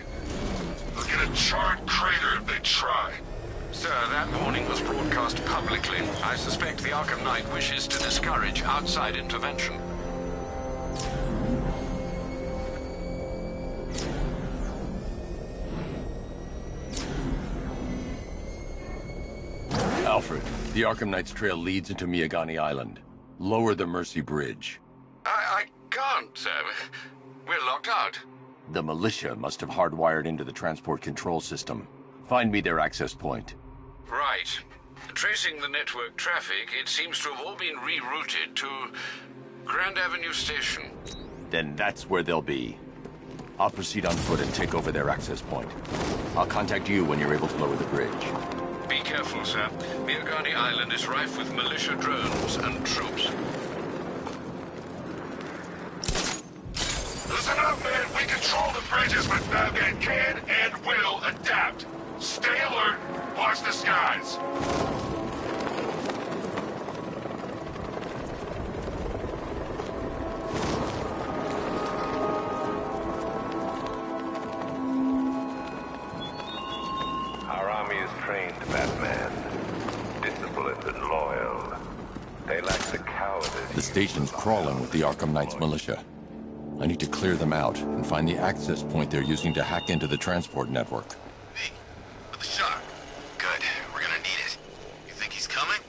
They'll get a charred crater if they try. Sir, that warning was broadcast publicly. I suspect the Arkham Knight wishes to discourage outside intervention. Alfred, the Arkham Knight's trail leads into Miagani Island. Lower the Mercy Bridge. I can't, sir. We're locked out. The militia must have hardwired into the transport control system. Find me their access point. Right. Tracing the network traffic, it seems to have all been rerouted to Grand Avenue Station. Then that's where they'll be. I'll proceed on foot and take over their access point. I'll contact you when you're able to lower the bridge. Be careful, sir. Miagani Island is rife with militia drones and troops. Listen up, man. We control the bridges, but Batman can and will adapt. Stay alert. Watch the skies. Our army is trained, Batman. Disciplined and loyal. They lack the cowardice. The station's crawling with the Arkham Knight's militia. I need to clear them out and find the access point they're using to hack into the transport network. Me. With the shark. Good. We're gonna need it. You think he's coming?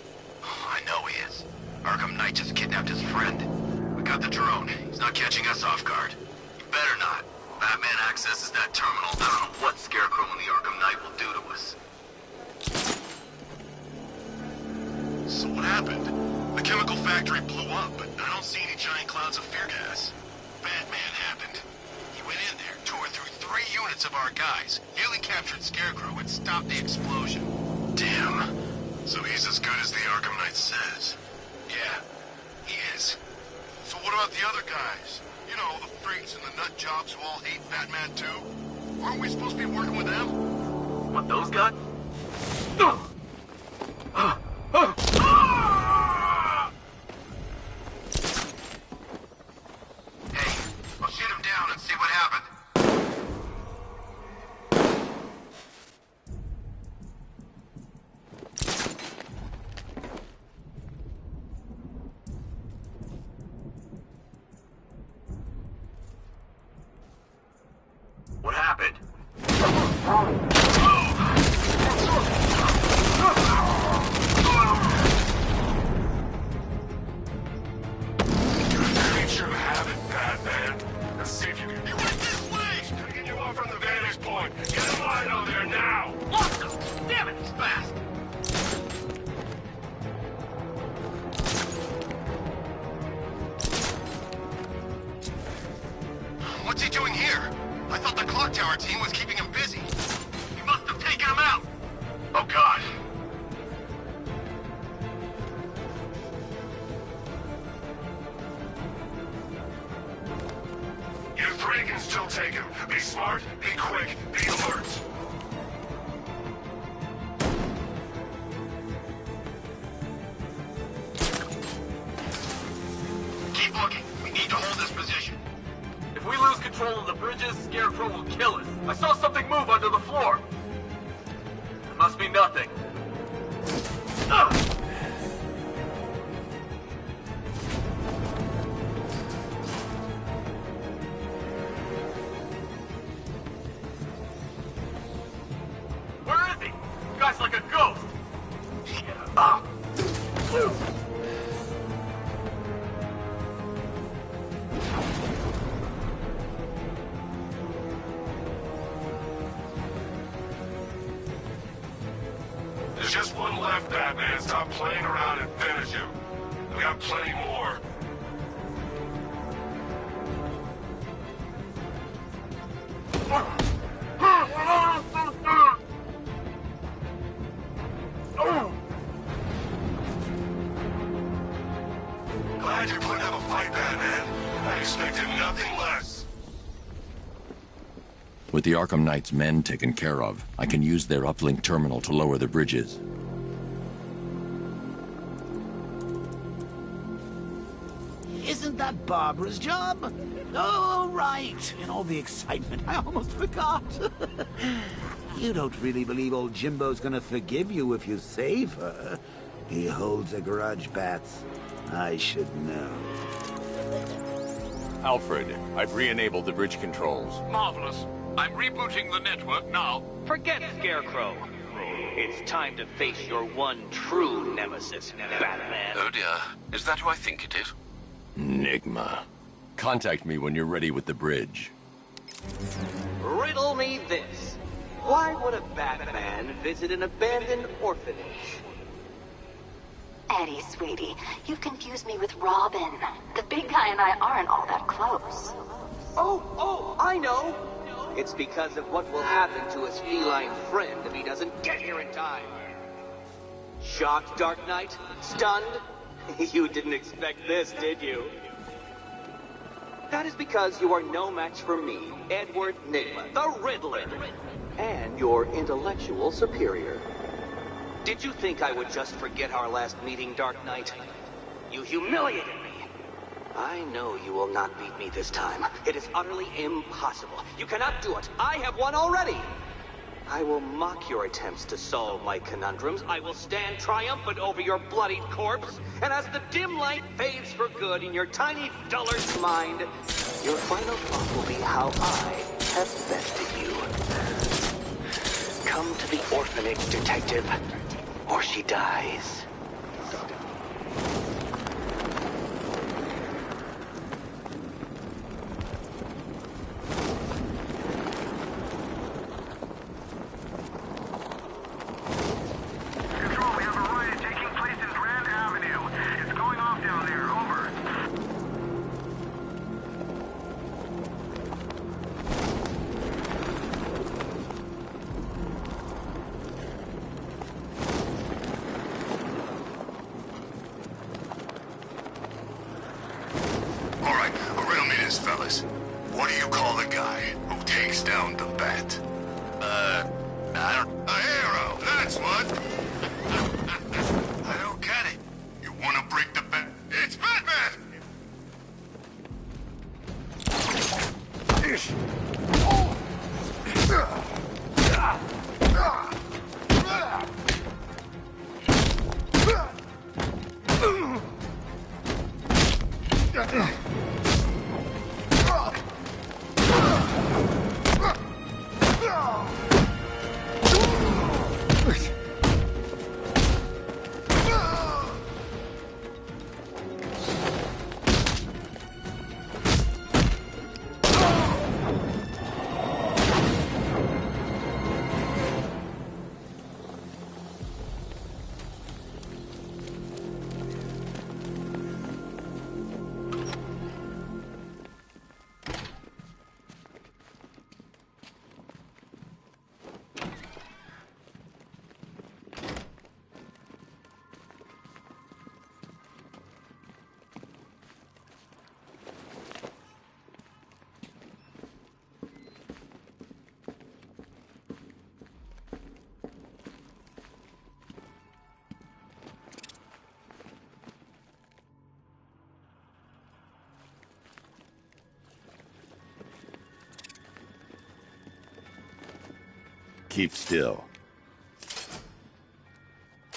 Oh, I know he is. Arkham Knight just kidnapped his friend. We got the drone. He's not catching us off guard. He better not. Batman accesses that terminal. I don't know what Scarecrow and the Arkham Knight will do to us. So what happened? The chemical factory blew up, but I don't see any giant clouds of fear gas. Batman happened. He went in there, tore through 3 units of our guys, nearly captured Scarecrow, and stopped the explosion. Damn. So he's as good as the Arkham Knight says. Yeah, he is. So what about the other guys? You know, the freaks and the nut jobs who all hate Batman too? Aren't we supposed to be working with them? What, those guys? Hey, I'll shoot him down and see what happened. What happened? What's he doing here? I thought the clock tower team was keeping him busy. He must have taken him out. Oh, God. You three can still take him. Be smart, be quick, be alert. Keep looking. We need to hold this position. If we lose control of the bridges, Scarecrow will kill us. I saw something move under the floor. It must be nothing. Where is he? The guy's like a ghost. There's just one left, Batman. Stop playing around and finish him. We got plenty more. Glad you're putting up a fight, Batman. I expected nothing less. With the Arkham Knight's men taken care of, I can use their uplink terminal to lower the bridges. Isn't that Barbara's job? Oh, right. In all the excitement, I almost forgot. You don't really believe old Jimbo's gonna forgive you if you save her. He holds a grudge, Bats. I should know. Alfred, I've re-enabled the bridge controls. Marvelous. I'm rebooting the network now. Forget Scarecrow. It's time to face your one true nemesis, Batman. Oh dear. Is that who I think it is? Enigma. Contact me when you're ready with the bridge. Riddle me this. Why would a Batman visit an abandoned orphanage? Eddie, sweetie, you've confused me with Robin. The big guy and I aren't all that close. Oh, I know. It's because of what will happen to his feline friend if he doesn't get here in time. Shocked, Dark Knight? Stunned? You didn't expect this, did you? That is because you are no match for me, Edward Nygma, the Riddler, and your intellectual superior. Did you think I would just forget our last meeting, Dark Knight? You humiliated me. I know you will not beat me this time. It is utterly impossible. You cannot do it. I have won already. I will mock your attempts to solve my conundrums. I will stand triumphant over your bloodied corpse. And as the dim light fades for good in your tiny dullard's mind, your final thought will be how I have bested you. Come to the orphanage, detective, or she dies. Fellas, what do you call the guy who takes down the bat? I don't... A hero, that's what! I don't get it. You wanna break the bat? It's Batman! Keep still.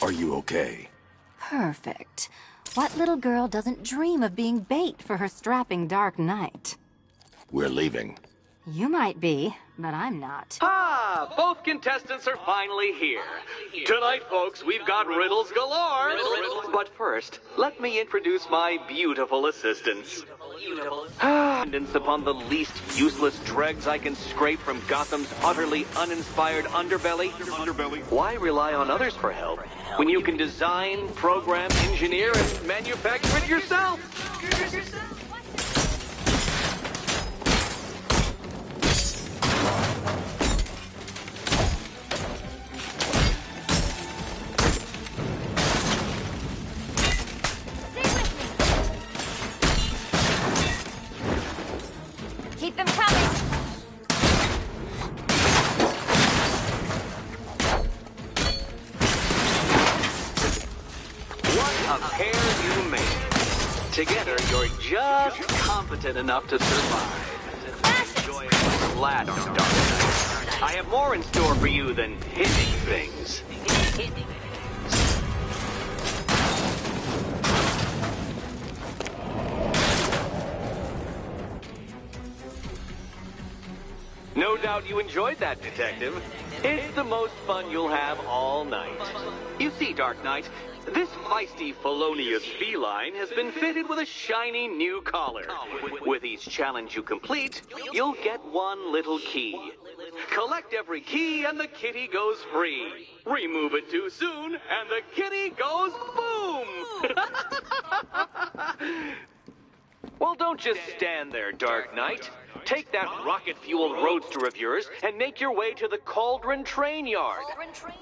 Are you okay? Perfect. What little girl doesn't dream of being bait for her strapping Dark Knight? We're leaving. You might be, but I'm not. Ah, both contestants are finally here. Tonight, folks, we've got riddles galore. But first, let me introduce my beautiful assistants. Attendance upon the least useless dregs I can scrape from Gotham's utterly uninspired underbelly. Why rely on others for help when you can design, program, engineer, and manufacture it yourself? Keep them coming! What a pair you made. Together, you're just competent enough to survive. Enjoy the last Dark Knight. I have more in store for you than hitting things. No doubt you enjoyed that, Detective. It's the most fun you'll have all night. You see, Dark Knight, this feisty, felonious feline has been fitted with a shiny new collar. With each challenge you complete, you'll get one little key. Collect every key and the kitty goes free. Remove it too soon and the kitty goes boom! Well, don't just stand there, Dark Knight. Take that rocket-fueled roadster of yours and make your way to the Cauldron Train Yard.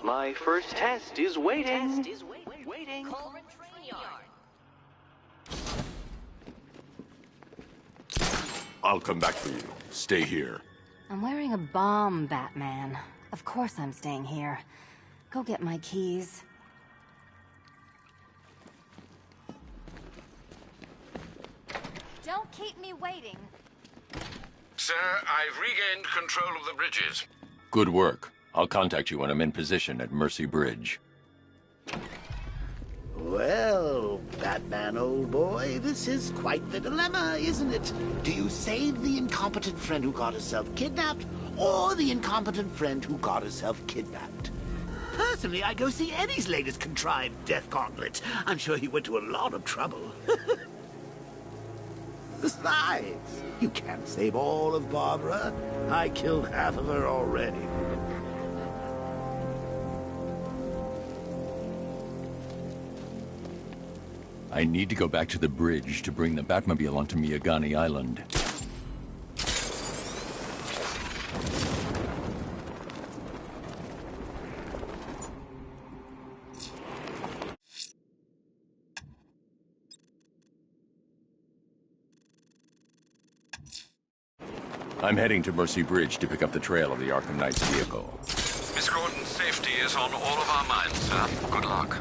My first test is waiting. I'll come back for you. Stay here. I'm wearing a bomb, Batman. Of course I'm staying here. Go get my keys. Don't keep me waiting. Sir, I've regained control of the bridges. Good work. I'll contact you when I'm in position at Mercy Bridge. Well, Batman, old boy, this is quite the dilemma, isn't it? Do you save the incompetent friend who got herself kidnapped, or the incompetent friend who got herself kidnapped? Personally, I'd go see Eddie's latest contrived death gauntlet. I'm sure he went to a lot of trouble. Besides, you can't save all of Barbara. I killed half of her already. I need to go back to the bridge to bring the Batmobile onto Miyagani Island. I'm heading to Mercy Bridge to pick up the trail of the Arkham Knight's vehicle. Miss Gordon's safety is on all of our minds, sir. Good luck.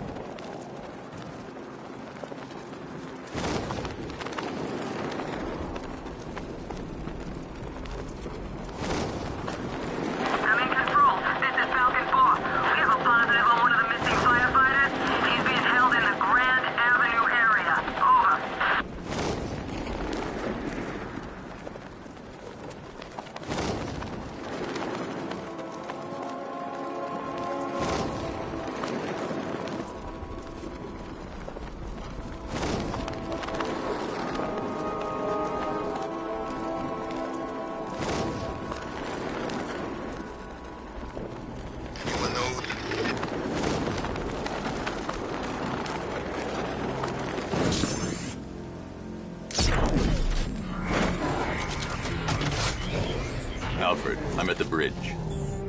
Alfred, I'm at the bridge.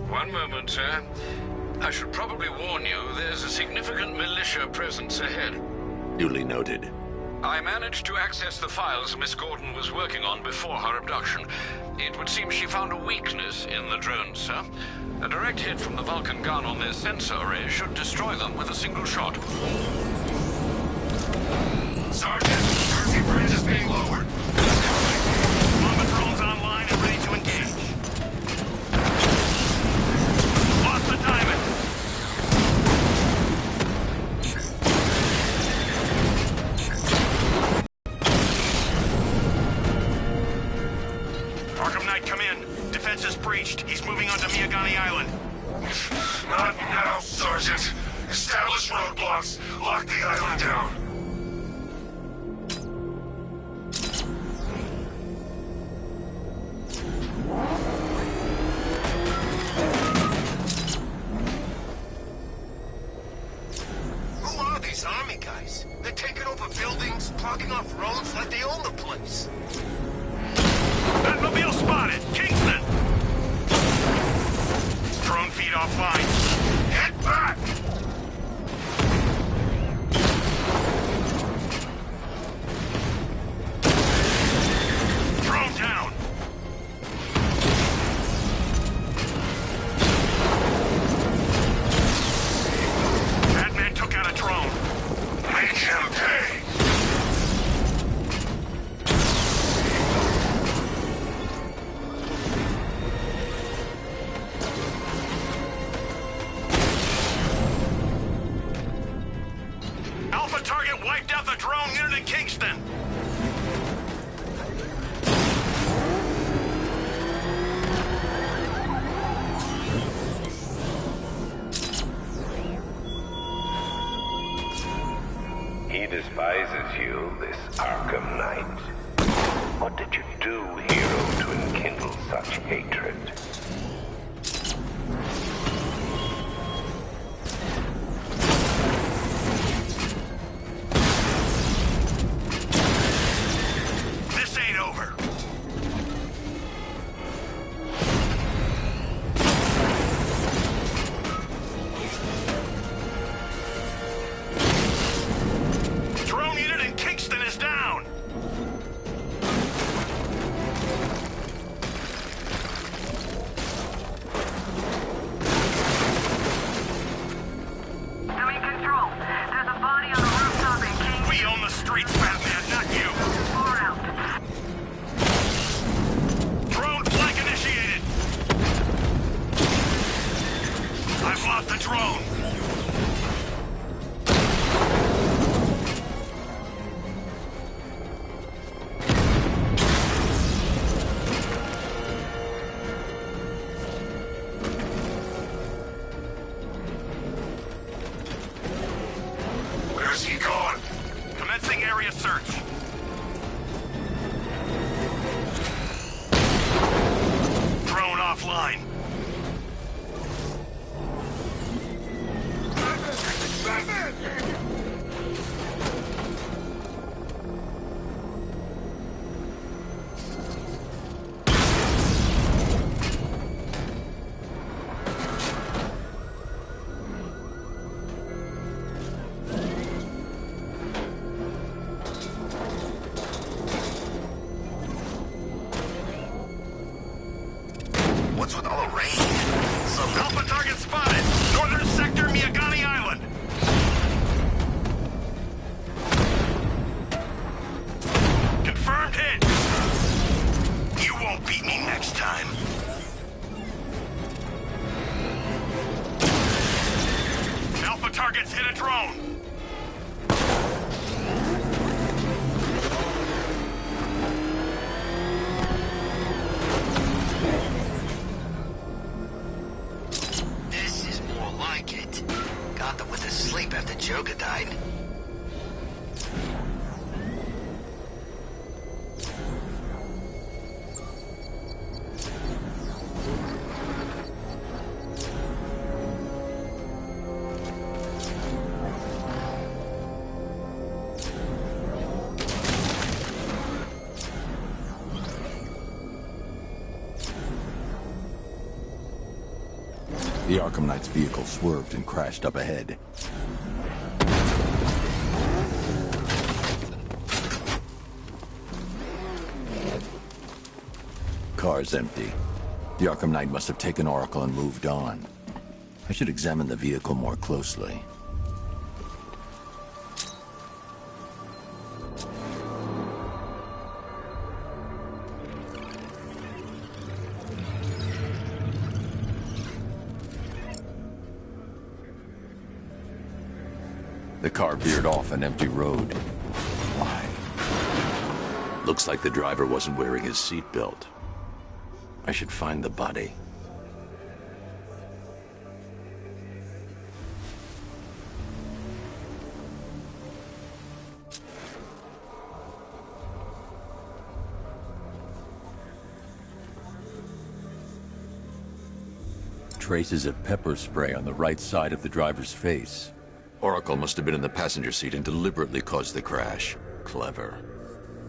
One moment, sir. I should probably warn you, there's a significant militia presence ahead. Duly noted. I managed to access the files Miss Gordon was working on before her abduction. It would seem she found a weakness in the drones, sir. A direct hit from the Vulcan gun on their sensor array should destroy them with a single shot. Sergeant, Mercy Bridge is being lowered. Bomber drones online and ready to engage. breached. He's moving onto Miyagani Island. Not now, Sergeant. Establish roadblocks. Lock the island down. Who are these army guys? They're taking over buildings, blocking off roads like they own the place. Batmobile spotted! Kingston! Drone feed offline. Get back! Drone down! Batman took out a drone. Make him pay! Alpha target wiped out the drone unit in Kingston. He despises you, this Arkham Knight. What did you do, hero, to enkindle such hatred? This ain't over. Drone unit in Kingston is down. Doing control. There's a body on the rooftop in Kingston. We own the streets, Batman, not you. Far out. Drone flank initiated. I've lost the drone. Where's he gone? Commencing area search. Drone offline. What's with all the rain? Some Alpha target spotted. Northern sector, Miyagani Island. Confirmed hit. You won't beat me next time. Alpha targets hit a drone. This is more like it. Gotham went to sleep after Joker died. The Arkham Knight's vehicle swerved and crashed up ahead. Car's empty. The Arkham Knight must have taken Oracle and moved on. I should examine the vehicle more closely. The car veered off an empty road. Why? Looks like the driver wasn't wearing his seatbelt. I should find the body. Traces of pepper spray on the right side of the driver's face. Oracle must have been in the passenger seat and deliberately caused the crash. Clever.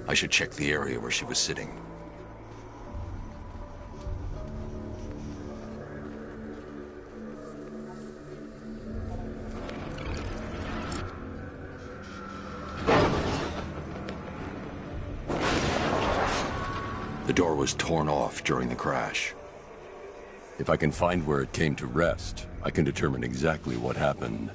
I should check the area where she was sitting. The door was torn off during the crash. If I can find where it came to rest, I can determine exactly what happened.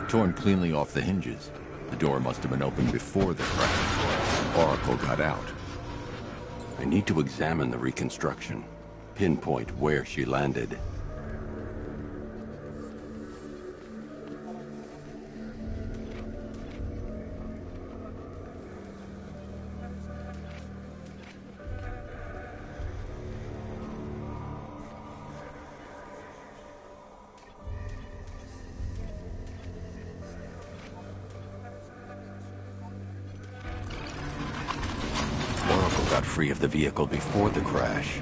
Torn cleanly off the hinges. The door must have been opened before the crash. Oracle got out. I need to examine the reconstruction. Pinpoint where she landed. Got free of the vehicle before the crash.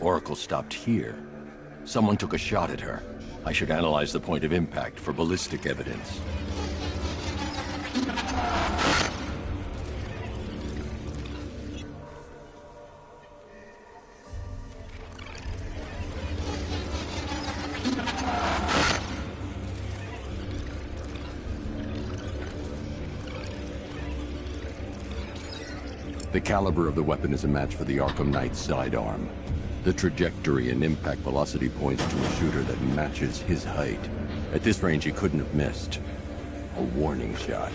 Oracle stopped here. Someone took a shot at her. I should analyze the point of impact for ballistic evidence. The caliber of the weapon is a match for the Arkham Knight's sidearm. The trajectory and impact velocity points to a shooter that matches his height. At this range, he couldn't have missed. A warning shot.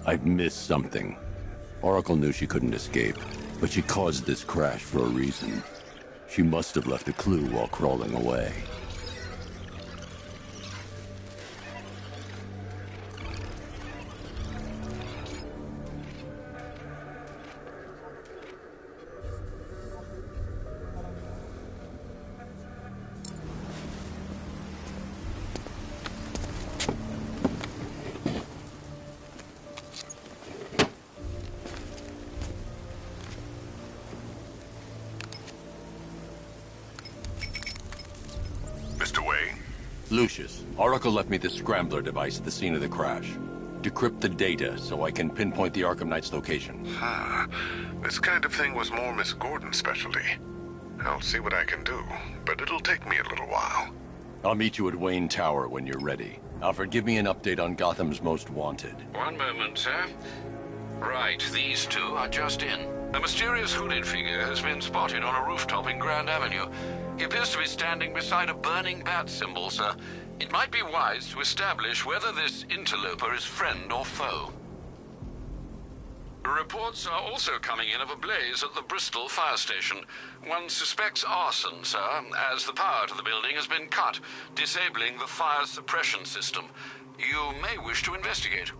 I've missed something. Oracle knew she couldn't escape, but she caused this crash for a reason. She must have left a clue while crawling away. Lucius, Oracle left me the scrambler device at the scene of the crash. Decrypt the data so I can pinpoint the Arkham Knight's location. This kind of thing was more Miss Gordon's specialty. I'll see what I can do, but it'll take me a little while. I'll meet you at Wayne Tower when you're ready. Alfred, give me an update on Gotham's Most Wanted. One moment, sir. Right, these two are just in. A mysterious hooded figure has been spotted on a rooftop in Grand Avenue. He appears to be standing beside a burning bat symbol, sir. It might be wise to establish whether this interloper is friend or foe. Reports are also coming in of a blaze at the Bristol fire station. One suspects arson, sir, as the power to the building has been cut, disabling the fire suppression system. You may wish to investigate.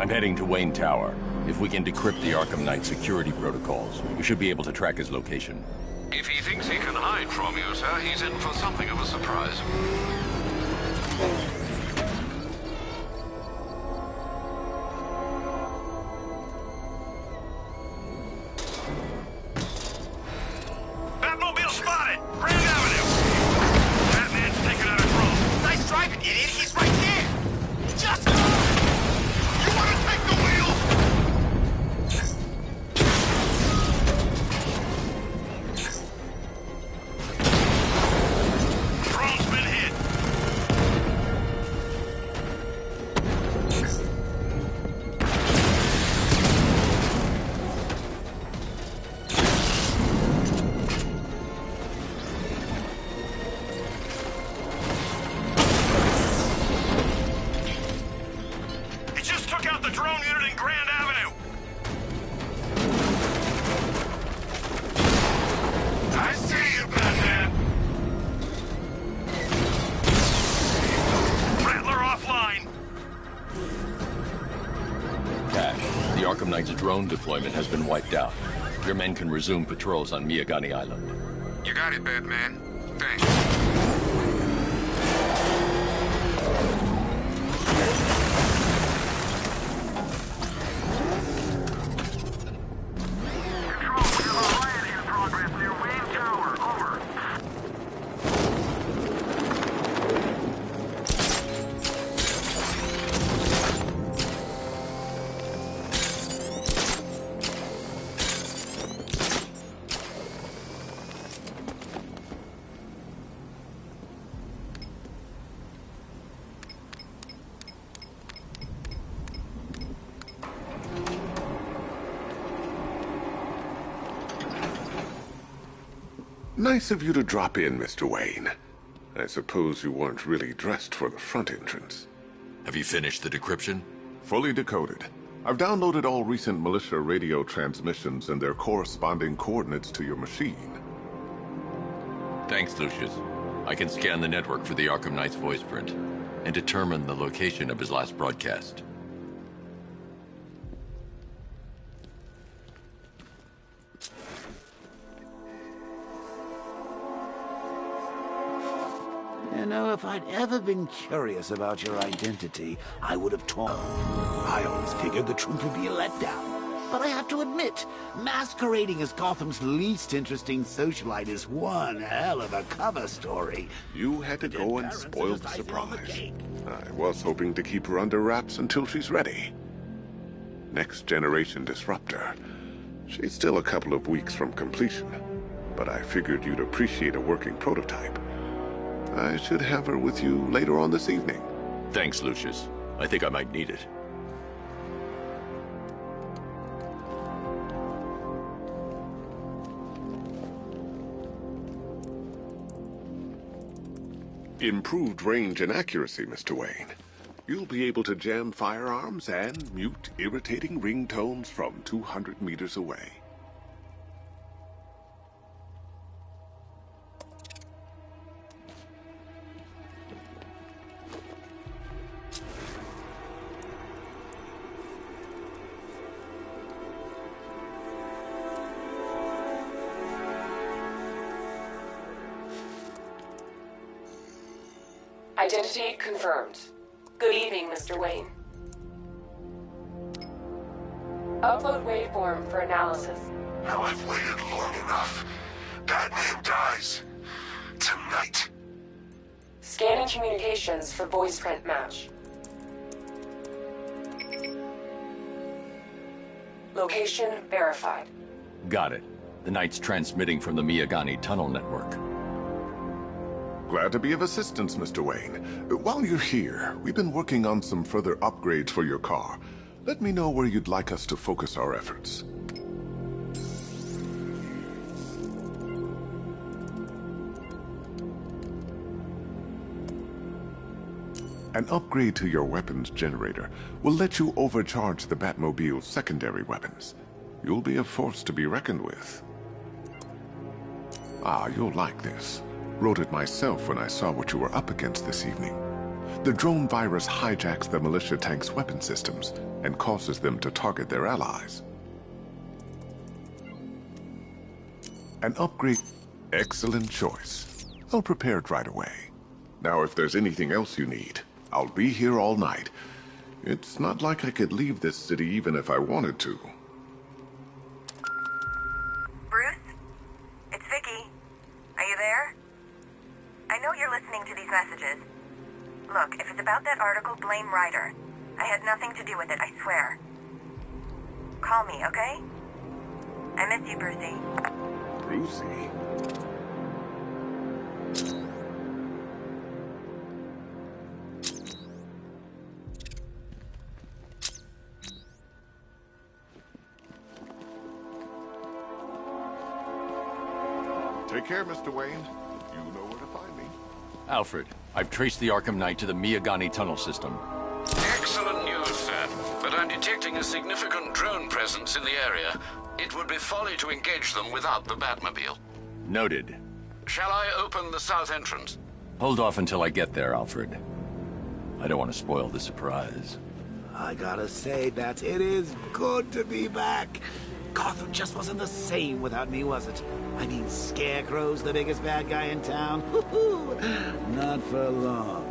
I'm heading to Wayne Tower. If we can decrypt the Arkham Knight security protocols, we should be able to track his location. If he thinks he can hide from you, sir, he's in for something of a surprise. Batmobile spotted! Grand Avenue! Batman's taking out a drone. Nice driving, idiot! He's right there! Just go! You want to take the wheel? Drone's been hit. He just took out the drone unit in Grand Avenue. I see you, Batman. Rattler offline. Cash, the Arkham Knight's drone deployment has been wiped out. Your men can resume patrols on Miyagani Island. You got it, Batman. Thanks. Nice of you to drop in, Mr. Wayne. I suppose you weren't really dressed for the front entrance. Have you finished the decryption? Fully decoded. I've downloaded all recent militia radio transmissions and their corresponding coordinates to your machine. Thanks, Lucius. I can scan the network for the Arkham Knight's voice print and determine the location of his last broadcast. You know, if I'd ever been curious about your identity, I would have told. I always figured the truth would be a letdown. But I have to admit, masquerading as Gotham's least interesting socialite is one hell of a cover story. You had to go and spoil the surprise. I was hoping to keep her under wraps until she's ready. Next generation disruptor. She's still a couple of weeks from completion, but I figured you'd appreciate a working prototype. I should have her with you later on this evening. Thanks, Lucius. I think I might need it. Improved range and accuracy, Mr. Wayne. You'll be able to jam firearms and mute irritating ringtones from 200 meters away. Identity confirmed. Good evening, Mr. Wayne. Upload waveform for analysis. Now I've waited long enough. Batman dies. Tonight. Scanning communications for voice print match. Location verified. Got it. The Knight's transmitting from the Miyagani tunnel network. Glad to be of assistance, Mr. Wayne. While you're here, we've been working on some further upgrades for your car. Let me know where you'd like us to focus our efforts. An upgrade to your weapons generator will let you overcharge the Batmobile's secondary weapons. You'll be a force to be reckoned with. Ah, you'll like this. Wrote it myself when I saw what you were up against this evening. The drone virus hijacks the militia tank's weapon systems and causes them to target their allies. An upgrade... Excellent choice. I'll prepare it right away. Now, if there's anything else you need, I'll be here all night. It's not like I could leave this city even if I wanted to. Bruce? It's Vicky. Are you there? I know you're listening to these messages. Look, if it's about that article, blame Ryder. I had nothing to do with it, I swear. Call me, okay? I miss you, Brucey. Brucey? Take care, Mr. Wayne. You know where to find me. Alfred, I've traced the Arkham Knight to the Miyagani tunnel system. Excellent news, sir. But I'm detecting a significant drone presence in the area. It would be folly to engage them without the Batmobile. Noted. Shall I open the south entrance? Hold off until I get there, Alfred. I don't want to spoil the surprise. I gotta say, Bats, it is good to be back. Gotham just wasn't the same without me, was it? I mean, Scarecrow's the biggest bad guy in town. Not for long.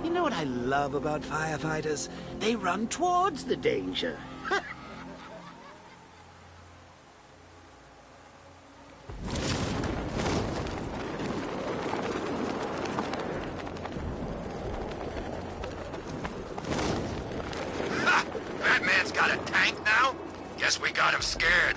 You know what I love about firefighters? They run towards the danger. Ha! Batman's got a tank now? Guess we got him scared.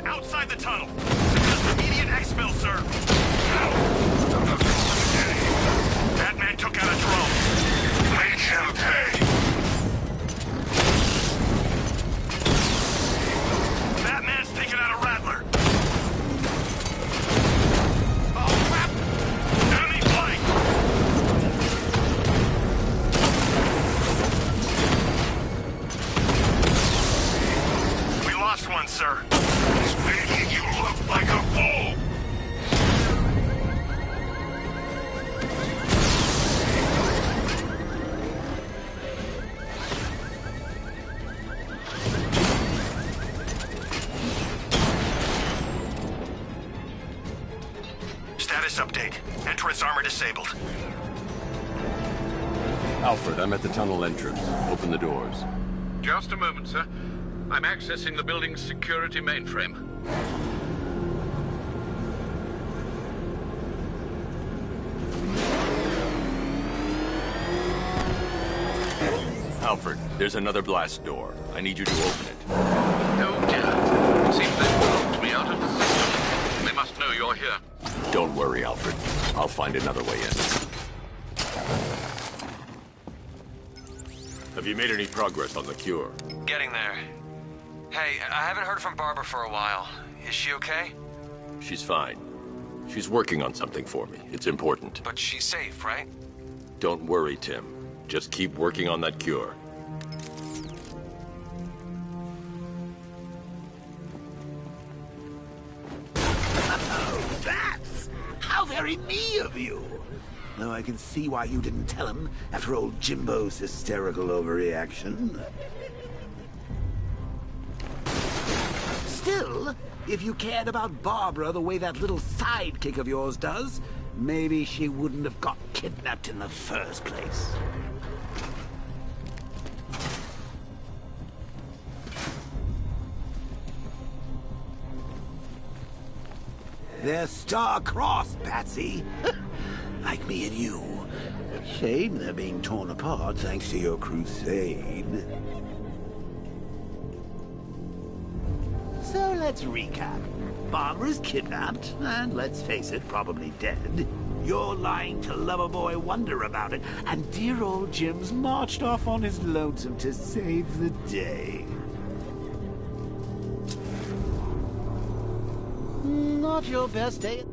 Outside the tunnel. Suggest immediate exfil, sir. Batman took out a drone. Make him pay. Batman's taken out a Rattler. Oh, crap! Enemy flank! We lost one, sir. You look like a fool! Status update. Entrance armor disabled. Alfred, I'm at the tunnel entrance. Open the doors. Just a moment, sir. I'm accessing the building's security mainframe. Alfred, there's another blast door. I need you to open it. Oh dear. Seems they've locked me out of the system. They must know you're here. Don't worry, Alfred. I'll find another way in. Have you made any progress on the cure? Getting there. Hey, I haven't heard from Barbara for a while. Is she okay? She's fine. She's working on something for me. It's important. But she's safe, right? Don't worry, Tim. Just keep working on that cure. Oh, Bats! How very me of you! Though I can see why you didn't tell him after old Jimbo's hysterical overreaction. Still, if you cared about Barbara the way that little sidekick of yours does, maybe she wouldn't have got kidnapped in the first place. They're star-crossed, Patsy. Like me and you. Shame they're being torn apart thanks to your crusade. So let's recap. Barbara's kidnapped, and let's face it, probably dead. You're lying to Loverboy Wonder about it, and dear old Jim's marched off on his lonesome to save the day. Not your best day at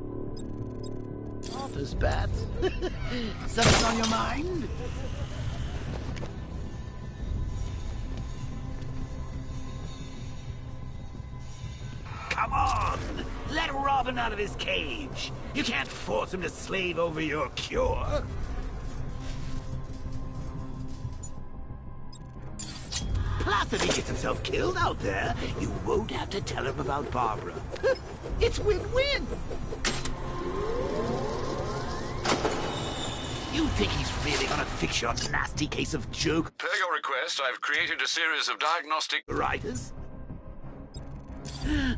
office, Bats. Something on your mind? Come on! Let Robin out of his cage! You can't force him to slave over your cure! Plus, if he gets himself killed out there, you won't have to tell him about Barbara. It's win-win! You think he's really gonna fix your nasty case of joke? Per your request, I've created a series of diagnostic... Writers?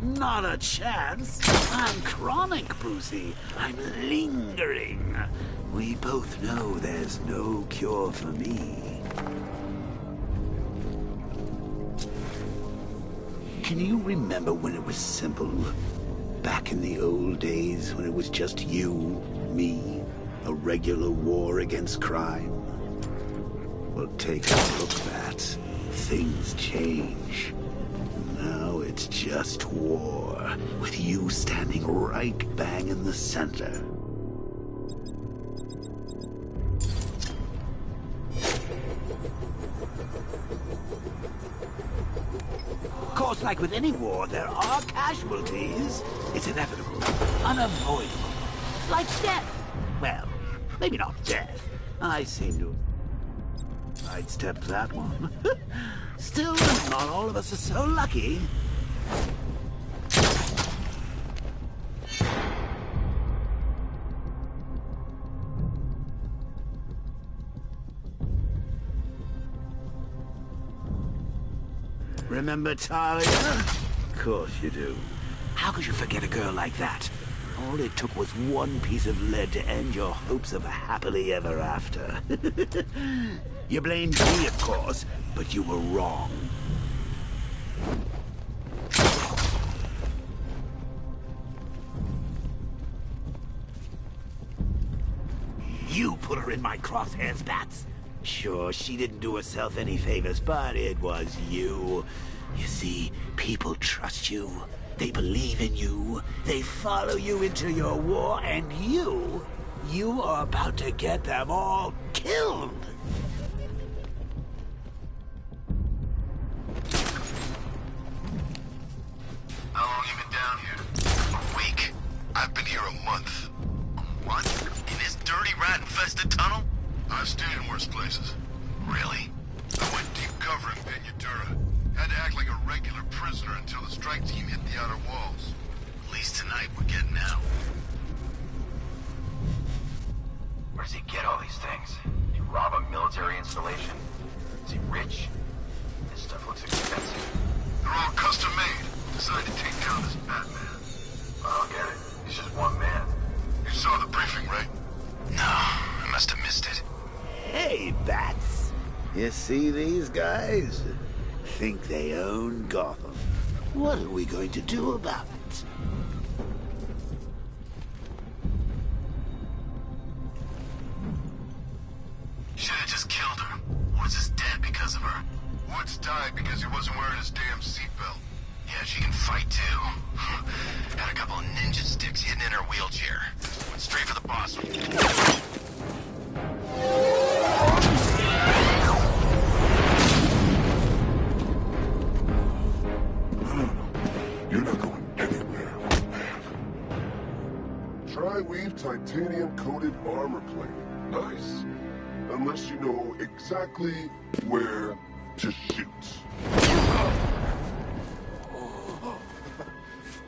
Not a chance. I'm chronic, Brucey. I'm lingering. We both know there's no cure for me. Can you remember when it was simple? Back in the old days when it was just you, me, a regular war against crime? Well, take a look, Bats. Things change. Now it's just war, with you standing right bang in the center. Of course, like with any war, there are casualties. It's inevitable, unavoidable. Like death. Well, maybe not death. I seem to sidestep that one. Still, not all of us are so lucky. Remember Talia? Of course you do. How could you forget a girl like that? All it took was one piece of lead to end your hopes of a happily ever after. You blamed me, of course, but you were wrong. You put her in my crosshairs, Bats. Sure, she didn't do herself any favors, but it was you. You see, people trust you. They believe in you. They follow you into your war, and you are about to get them all killed. How long you been down here? A week. I've been here a month. What? In this dirty, rat-infested tunnel? I've stayed in worse places. Really? I went deep cover in Peñatura. Had to act like a regular prisoner until the strike team hit the outer walls. At least tonight we're getting out. Where does he get all these things? Did he rob a military installation? Is he rich? This stuff looks expensive. They're all custom-made. Decided to take down this Batman. I don't get it. He's just one man. You saw the briefing, right? No, I must have missed it. Hey, Bats. You see these guys? Think they own Gotham. What are we going to do about it? ninja sticks hidden in her wheelchair. Went straight for the boss. You're not going anywhere, man. Tri-weave titanium-coated armor plating. Nice. Unless you know exactly where to shoot.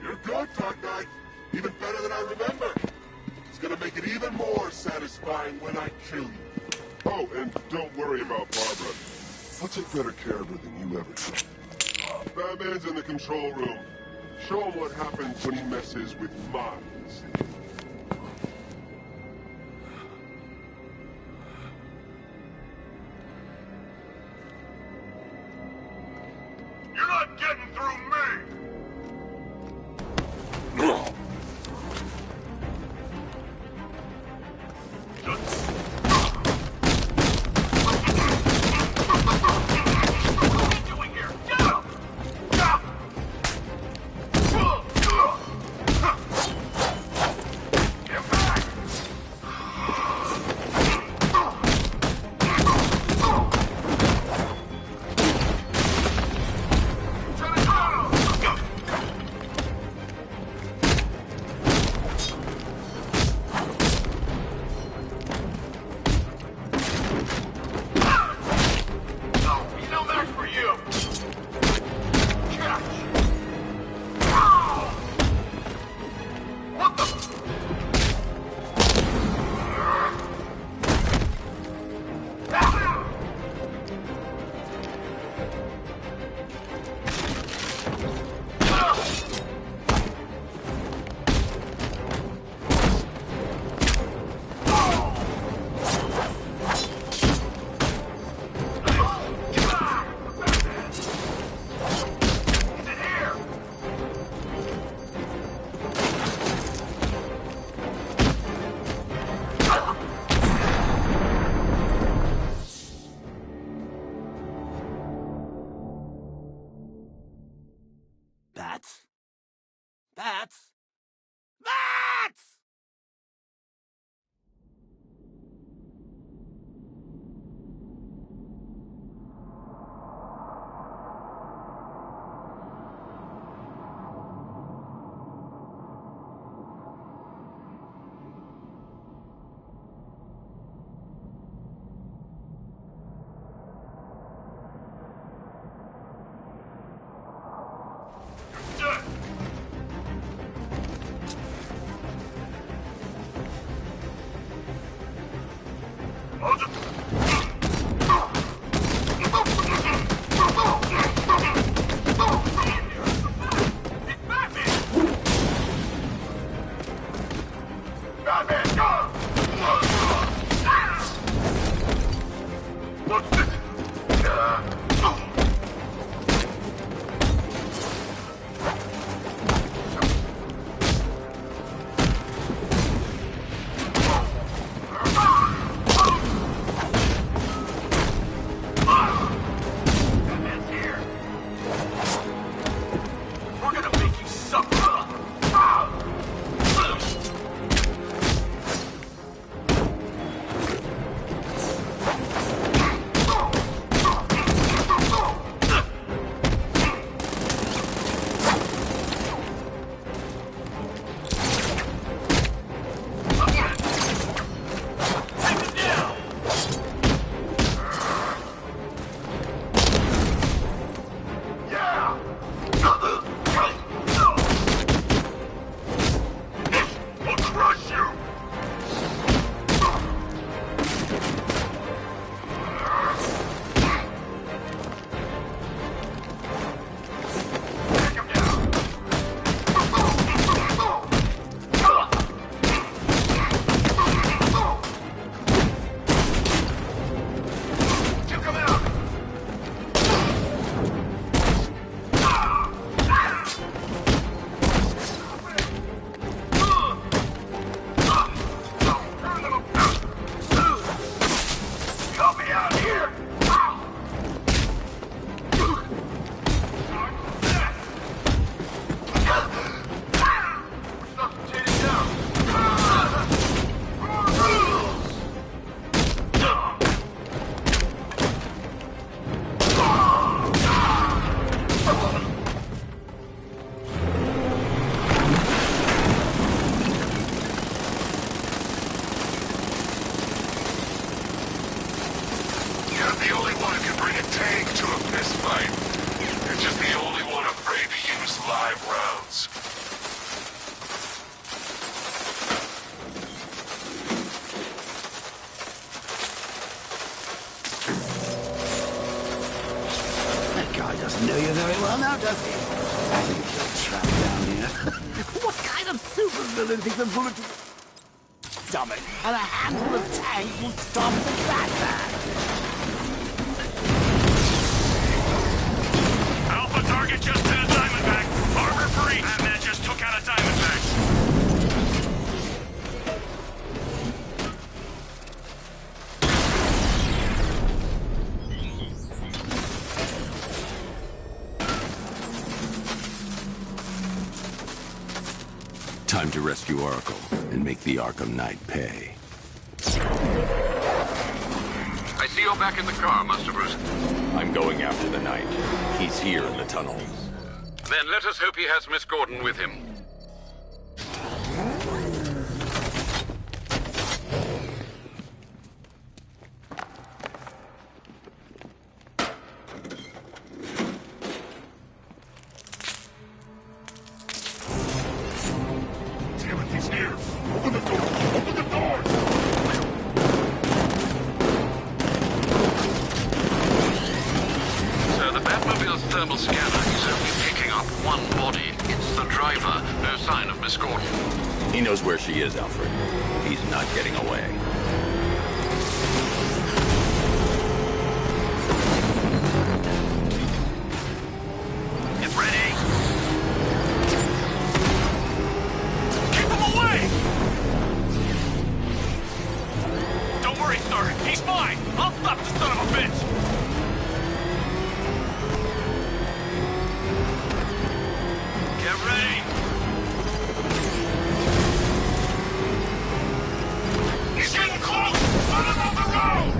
You're good, Dark Knight. Even better than I remember. It's gonna make it even more satisfying when I kill you. Oh, and don't worry about Barbara. I'll take better care of her than you ever did. Batman's in the control room. Show him what happens when he messes with minds. You're not getting through me! Bats! know you very well now, does he? I think you're trapped down here. What kind of supervillain thinks a bullet to the stomach and a handful of tanks will stop the Batman? Alpha target just hit a Diamondback. Harbor free. Batman just took out a Diamondback. Time to rescue Oracle and make the Arkham Knight pay. I see you're back in the car, Master Bruce. I'm going after the Knight. He's here in the tunnels. Then let us hope he has Miss Gordon with him. Damn it, he's here. Open the door. Open the door. Sir, the Batmobile's thermal scanner is only picking up one body. It's the driver. No sign of Miss Gordon. He knows where she is, Alfred. He's not getting away. Get ready. Keep him away. Don't worry, sir. He's mine. I'll stop the son of a bitch. Get ready! He's getting close! Run him off the road!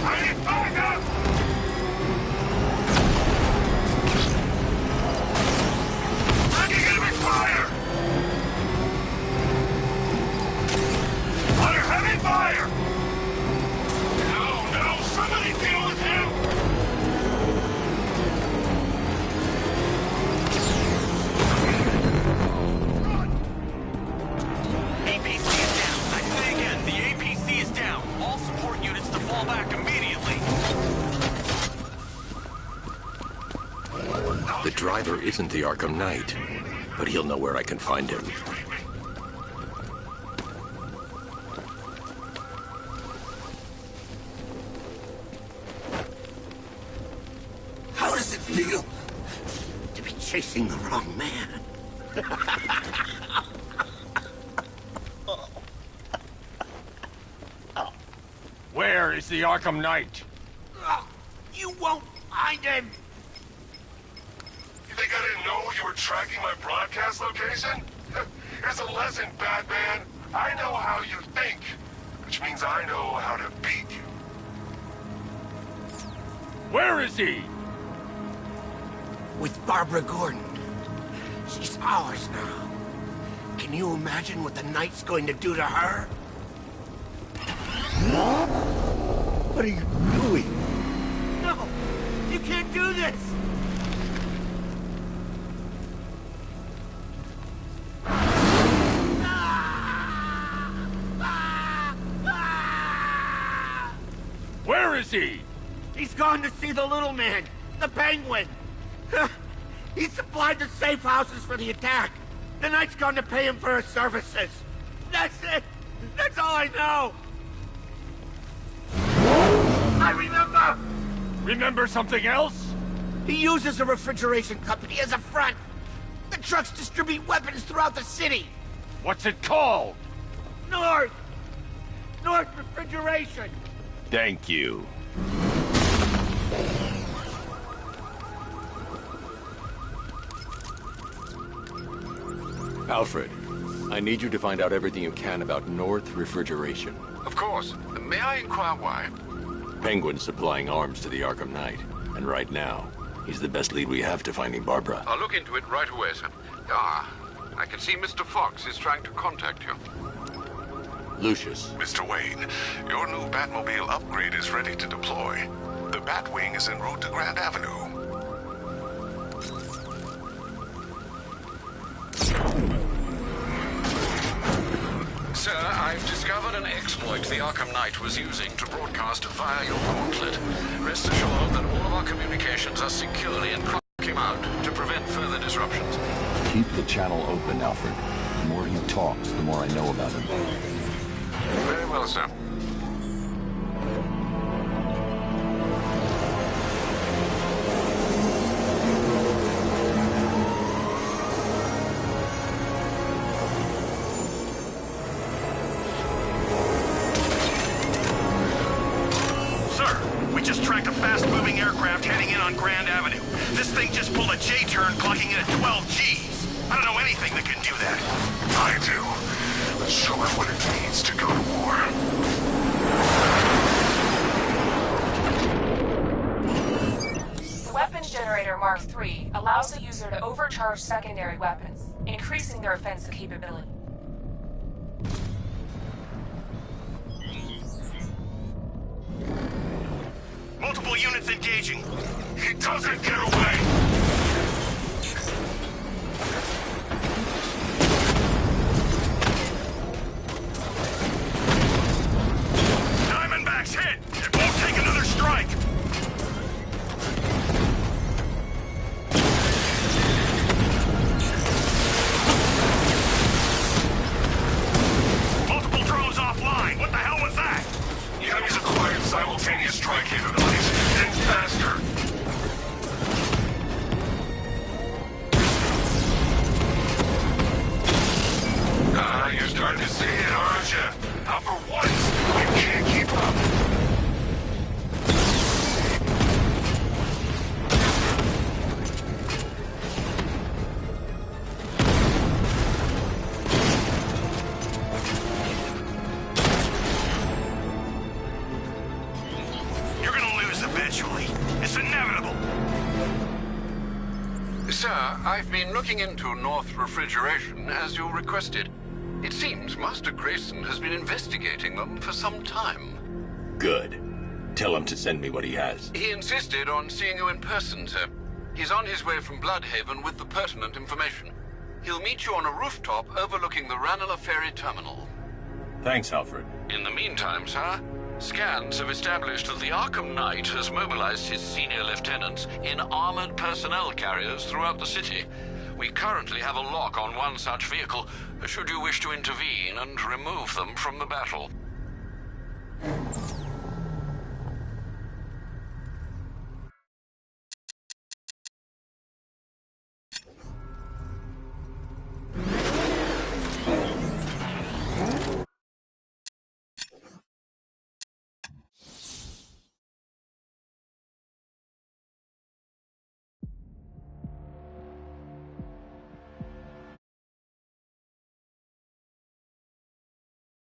I need backup! Taking enemy fire! Under heavy fire! No, somebody deal with him! APC is down. I say again, the APC is down. All support units to fall back immediately. The driver isn't the Arkham Knight, but he'll know where I can find him. How does it feel to be chasing the wrong man? Where is the Arkham Knight? You won't find him! You think I didn't know you were tracking my broadcast location? Here's a lesson, Batman. I know how you think, which means I know how to beat you. Where is he? With Barbara Gordon. She's ours now. Can you imagine what the Knight's going to do to her? What are you doing? No! You can't do this! Where is he? He's gone to see the little man, the Penguin. He supplied the safe houses for the attack. The Knight's gone to pay him for his services. That's it. That's all I know. I remember. Remember something else? He uses a refrigeration company as a front. The trucks distribute weapons throughout the city. What's it called? North Refrigeration. Thank you. Alfred, I need you to find out everything you can about North Refrigeration. Of course. May I inquire why? Penguin's supplying arms to the Arkham Knight, and right now, he's the best lead we have to finding Barbara. I'll look into it right away, sir. I can see Mr. Fox is trying to contact you. Lucius. Mr. Wayne, your new Batmobile upgrade is ready to deploy. The Batwing is en route to Grand Avenue. Sir, I've discovered an exploit the Arkham Knight was using to broadcast via your gauntlet. Rest assured that all of our communications are securely and block him out to prevent further disruptions. Keep the channel open, Alfred. The more he talks, the more I know about him. Very well, sir. We just tracked a fast-moving aircraft heading in on Grand Avenue. This thing just pulled a J-turn, clocking in at 12 Gs. I don't know anything that can do that. I do. Let's show it what it means to go to war. The weapons generator Mark III allows the user to overcharge secondary weapons, increasing their offensive capability. Multiple units engaging. He doesn't get away! Diamondback's hit! It won't take another strike! Multiple drones offline! What the hell was that? The enemy's acquired simultaneous strike capabilities, and faster. You're starting to see it, aren't you? Now for once, you can't keep up. You're gonna lose eventually. It's inevitable. Sir, I've been looking into North Refrigeration as you requested. It seems Master Grayson has been investigating them for some time. Good. Tell him to send me what he has. He insisted on seeing you in person, sir. He's on his way from Bloodhaven with the pertinent information. He'll meet you on a rooftop overlooking the Ranelagh Ferry Terminal. Thanks, Alfred. In the meantime, sir, scans have established that the Arkham Knight has mobilized his senior lieutenants in armored personnel carriers throughout the city. We currently have a lock on one such vehicle, should you wish to intervene and remove them from the battle.